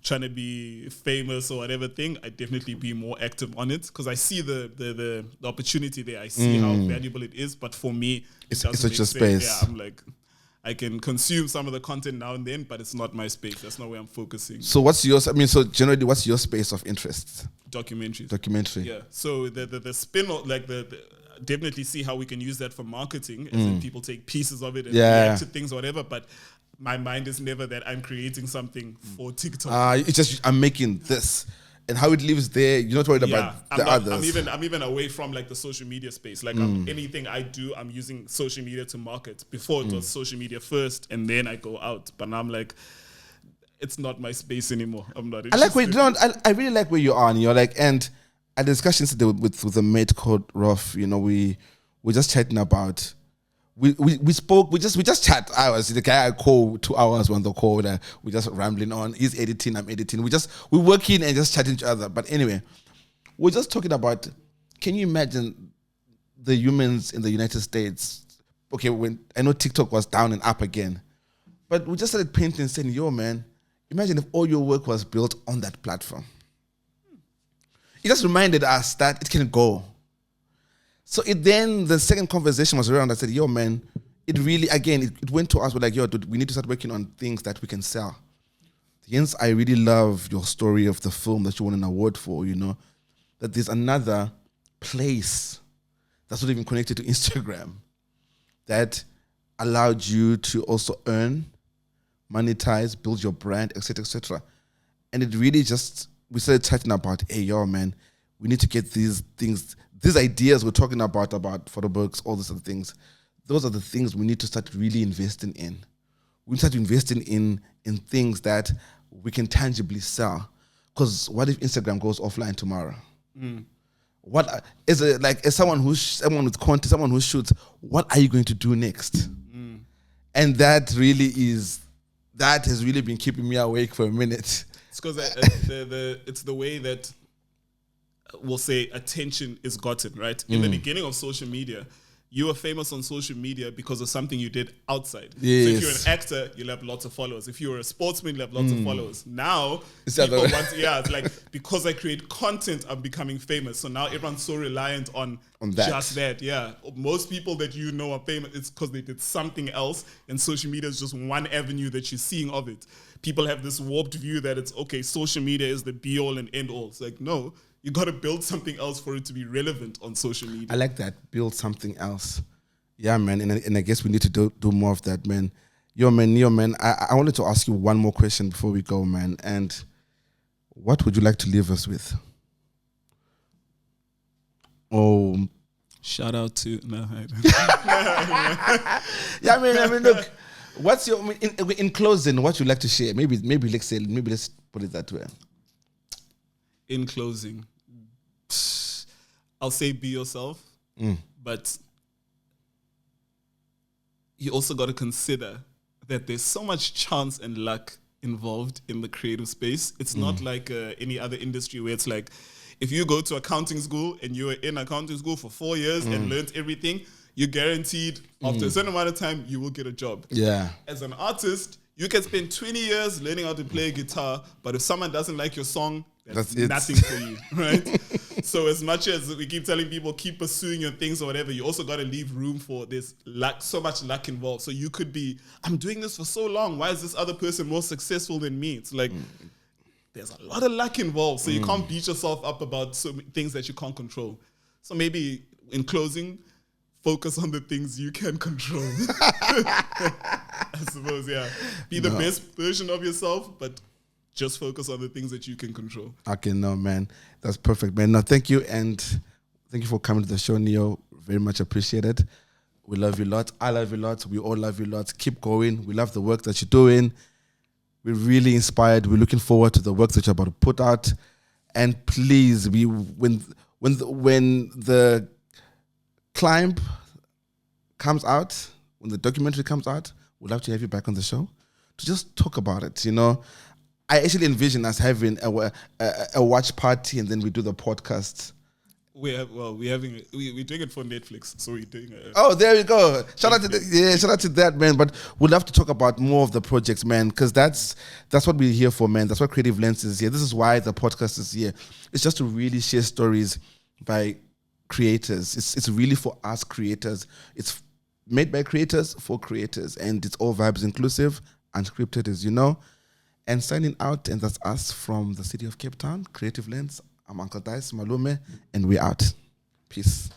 trying to be famous or whatever thing, I'd definitely be more active on it, because I see the opportunity there. I see how valuable it is. But for me, it's such a space. Yeah, I'm like, I can consume some of the content now and then, but it's not my space. That's not where I'm focusing. So generally, what's your space of interest? Documentary. Yeah. So the spin, like definitely see how we can use that for marketing, as in people take pieces of it and react to things or whatever, but my mind is never that I'm creating something for TikTok. It's just I'm making this, and how it lives there. You're not worried about others. I'm even away from like the social media space. Like anything I do, I'm using social media to market. Before it was social media first, and then I go out. But now I'm like, it's not my space anymore. I'm not interested. I really like where you are, and you're like, and a discussion today with a mate called Rolf. We're just chatting about. We spoke. We just chat hours. The guy I call 2 hours on the call. We just rambling on. He's editing. I'm editing. We working and just chatting each other. But anyway, we're just talking about. Can you imagine the humans in the United States? Okay, when I know TikTok was down and up again, but we just started painting and saying, "Yo, man, imagine if all your work was built on that platform." It just reminded us that it can go. So the second conversation was around. I said, yo, man, it really, again, it went to us. We're like, yo, dude, we need to start working on things that we can sell. Hence, I really love your story of the film that you won an award for, that there's another place that's not even connected to Instagram that allowed you to also earn, monetize, build your brand, etc., etc. And it really we started chatting about, hey, yo, man, we need to get these things, these ideas we're talking about photo books, all these other things. Those are the things we need to start really investing in. We start investing in things that we can tangibly sell. Because what if Instagram goes offline tomorrow? What is it like? As someone with content, someone who shoots, what are you going to do next? And that has really been keeping me awake for a minute. It's because it's the way that we'll say attention is gotten, right? In the beginning of social media, you were famous on social media because of something you did outside. Yes. So if you're an actor, you'll have lots of followers. If you're a sportsman, you'll have lots of followers. Now, it's like, because I create content, I'm becoming famous. So now everyone's so reliant on that. Just that. Yeah. Most people that you know are famous, it's because they did something else, and social media is just one avenue that you're seeing of it. People have this warped view that it's, okay, social media is the be-all and end-all. It's like, no. You got to build something else for it to be relevant on social media. I like that. Build something else. Yeah, man. And I guess we need to do more of that, man. Yo, man. I wanted to ask you one more question before we go, man. And what would you like to leave us with? Oh, shout out to Yeah, I mean, look. What's your in closing? What you'd like to share? Maybe let's put it that way. In closing, I'll say be yourself, but you also got to consider that there's so much chance and luck involved in the creative space. It's not like any other industry where it's like, if you go to accounting school and you were in accounting school for 4 years and learned everything, you're guaranteed after a certain amount of time, you will get a job. Yeah. As an artist, you can spend 20 years learning how to play guitar, but if someone doesn't like your song, that's nothing for you, right? So as much as we keep telling people keep pursuing your things or whatever, you also got to leave room for this luck, so much luck involved. So you could be, I'm doing this for so long. Why is this other person more successful than me? It's like, there's a lot of luck involved. So you can't beat yourself up about so many things that you can't control. So maybe in closing, focus on the things you can control. I suppose, yeah. Be the best version of yourself, but just focus on the things that you can control. Okay, no, man. That's perfect, man. No, thank you. And thank you for coming to the show, Neo. Very much appreciated. We love you a lot. I love you a lot. We all love you a lot. Keep going. We love the work that you're doing. We're really inspired. We're looking forward to the work that you're about to put out. And please, when the climb comes out, when the documentary comes out, we'd love to have you back on the show to just talk about it, you know. I actually envision us having a watch party and then we do the podcast. We're doing it for Netflix, so we're doing it. Oh, there you go. Shout out to that, man. But we'd love to talk about more of the projects, man, because that's what we're here for, man. That's what Creative Lens is here. This is why the podcast is here. It's just to really share stories by creators. It's really for us creators. It's made by creators for creators, and it's all vibes inclusive, unscripted, as you know. And signing out, and that's us from the city of Cape Town, Creative Lens. I'm Uncle Dyce Malume, and we're out. Peace.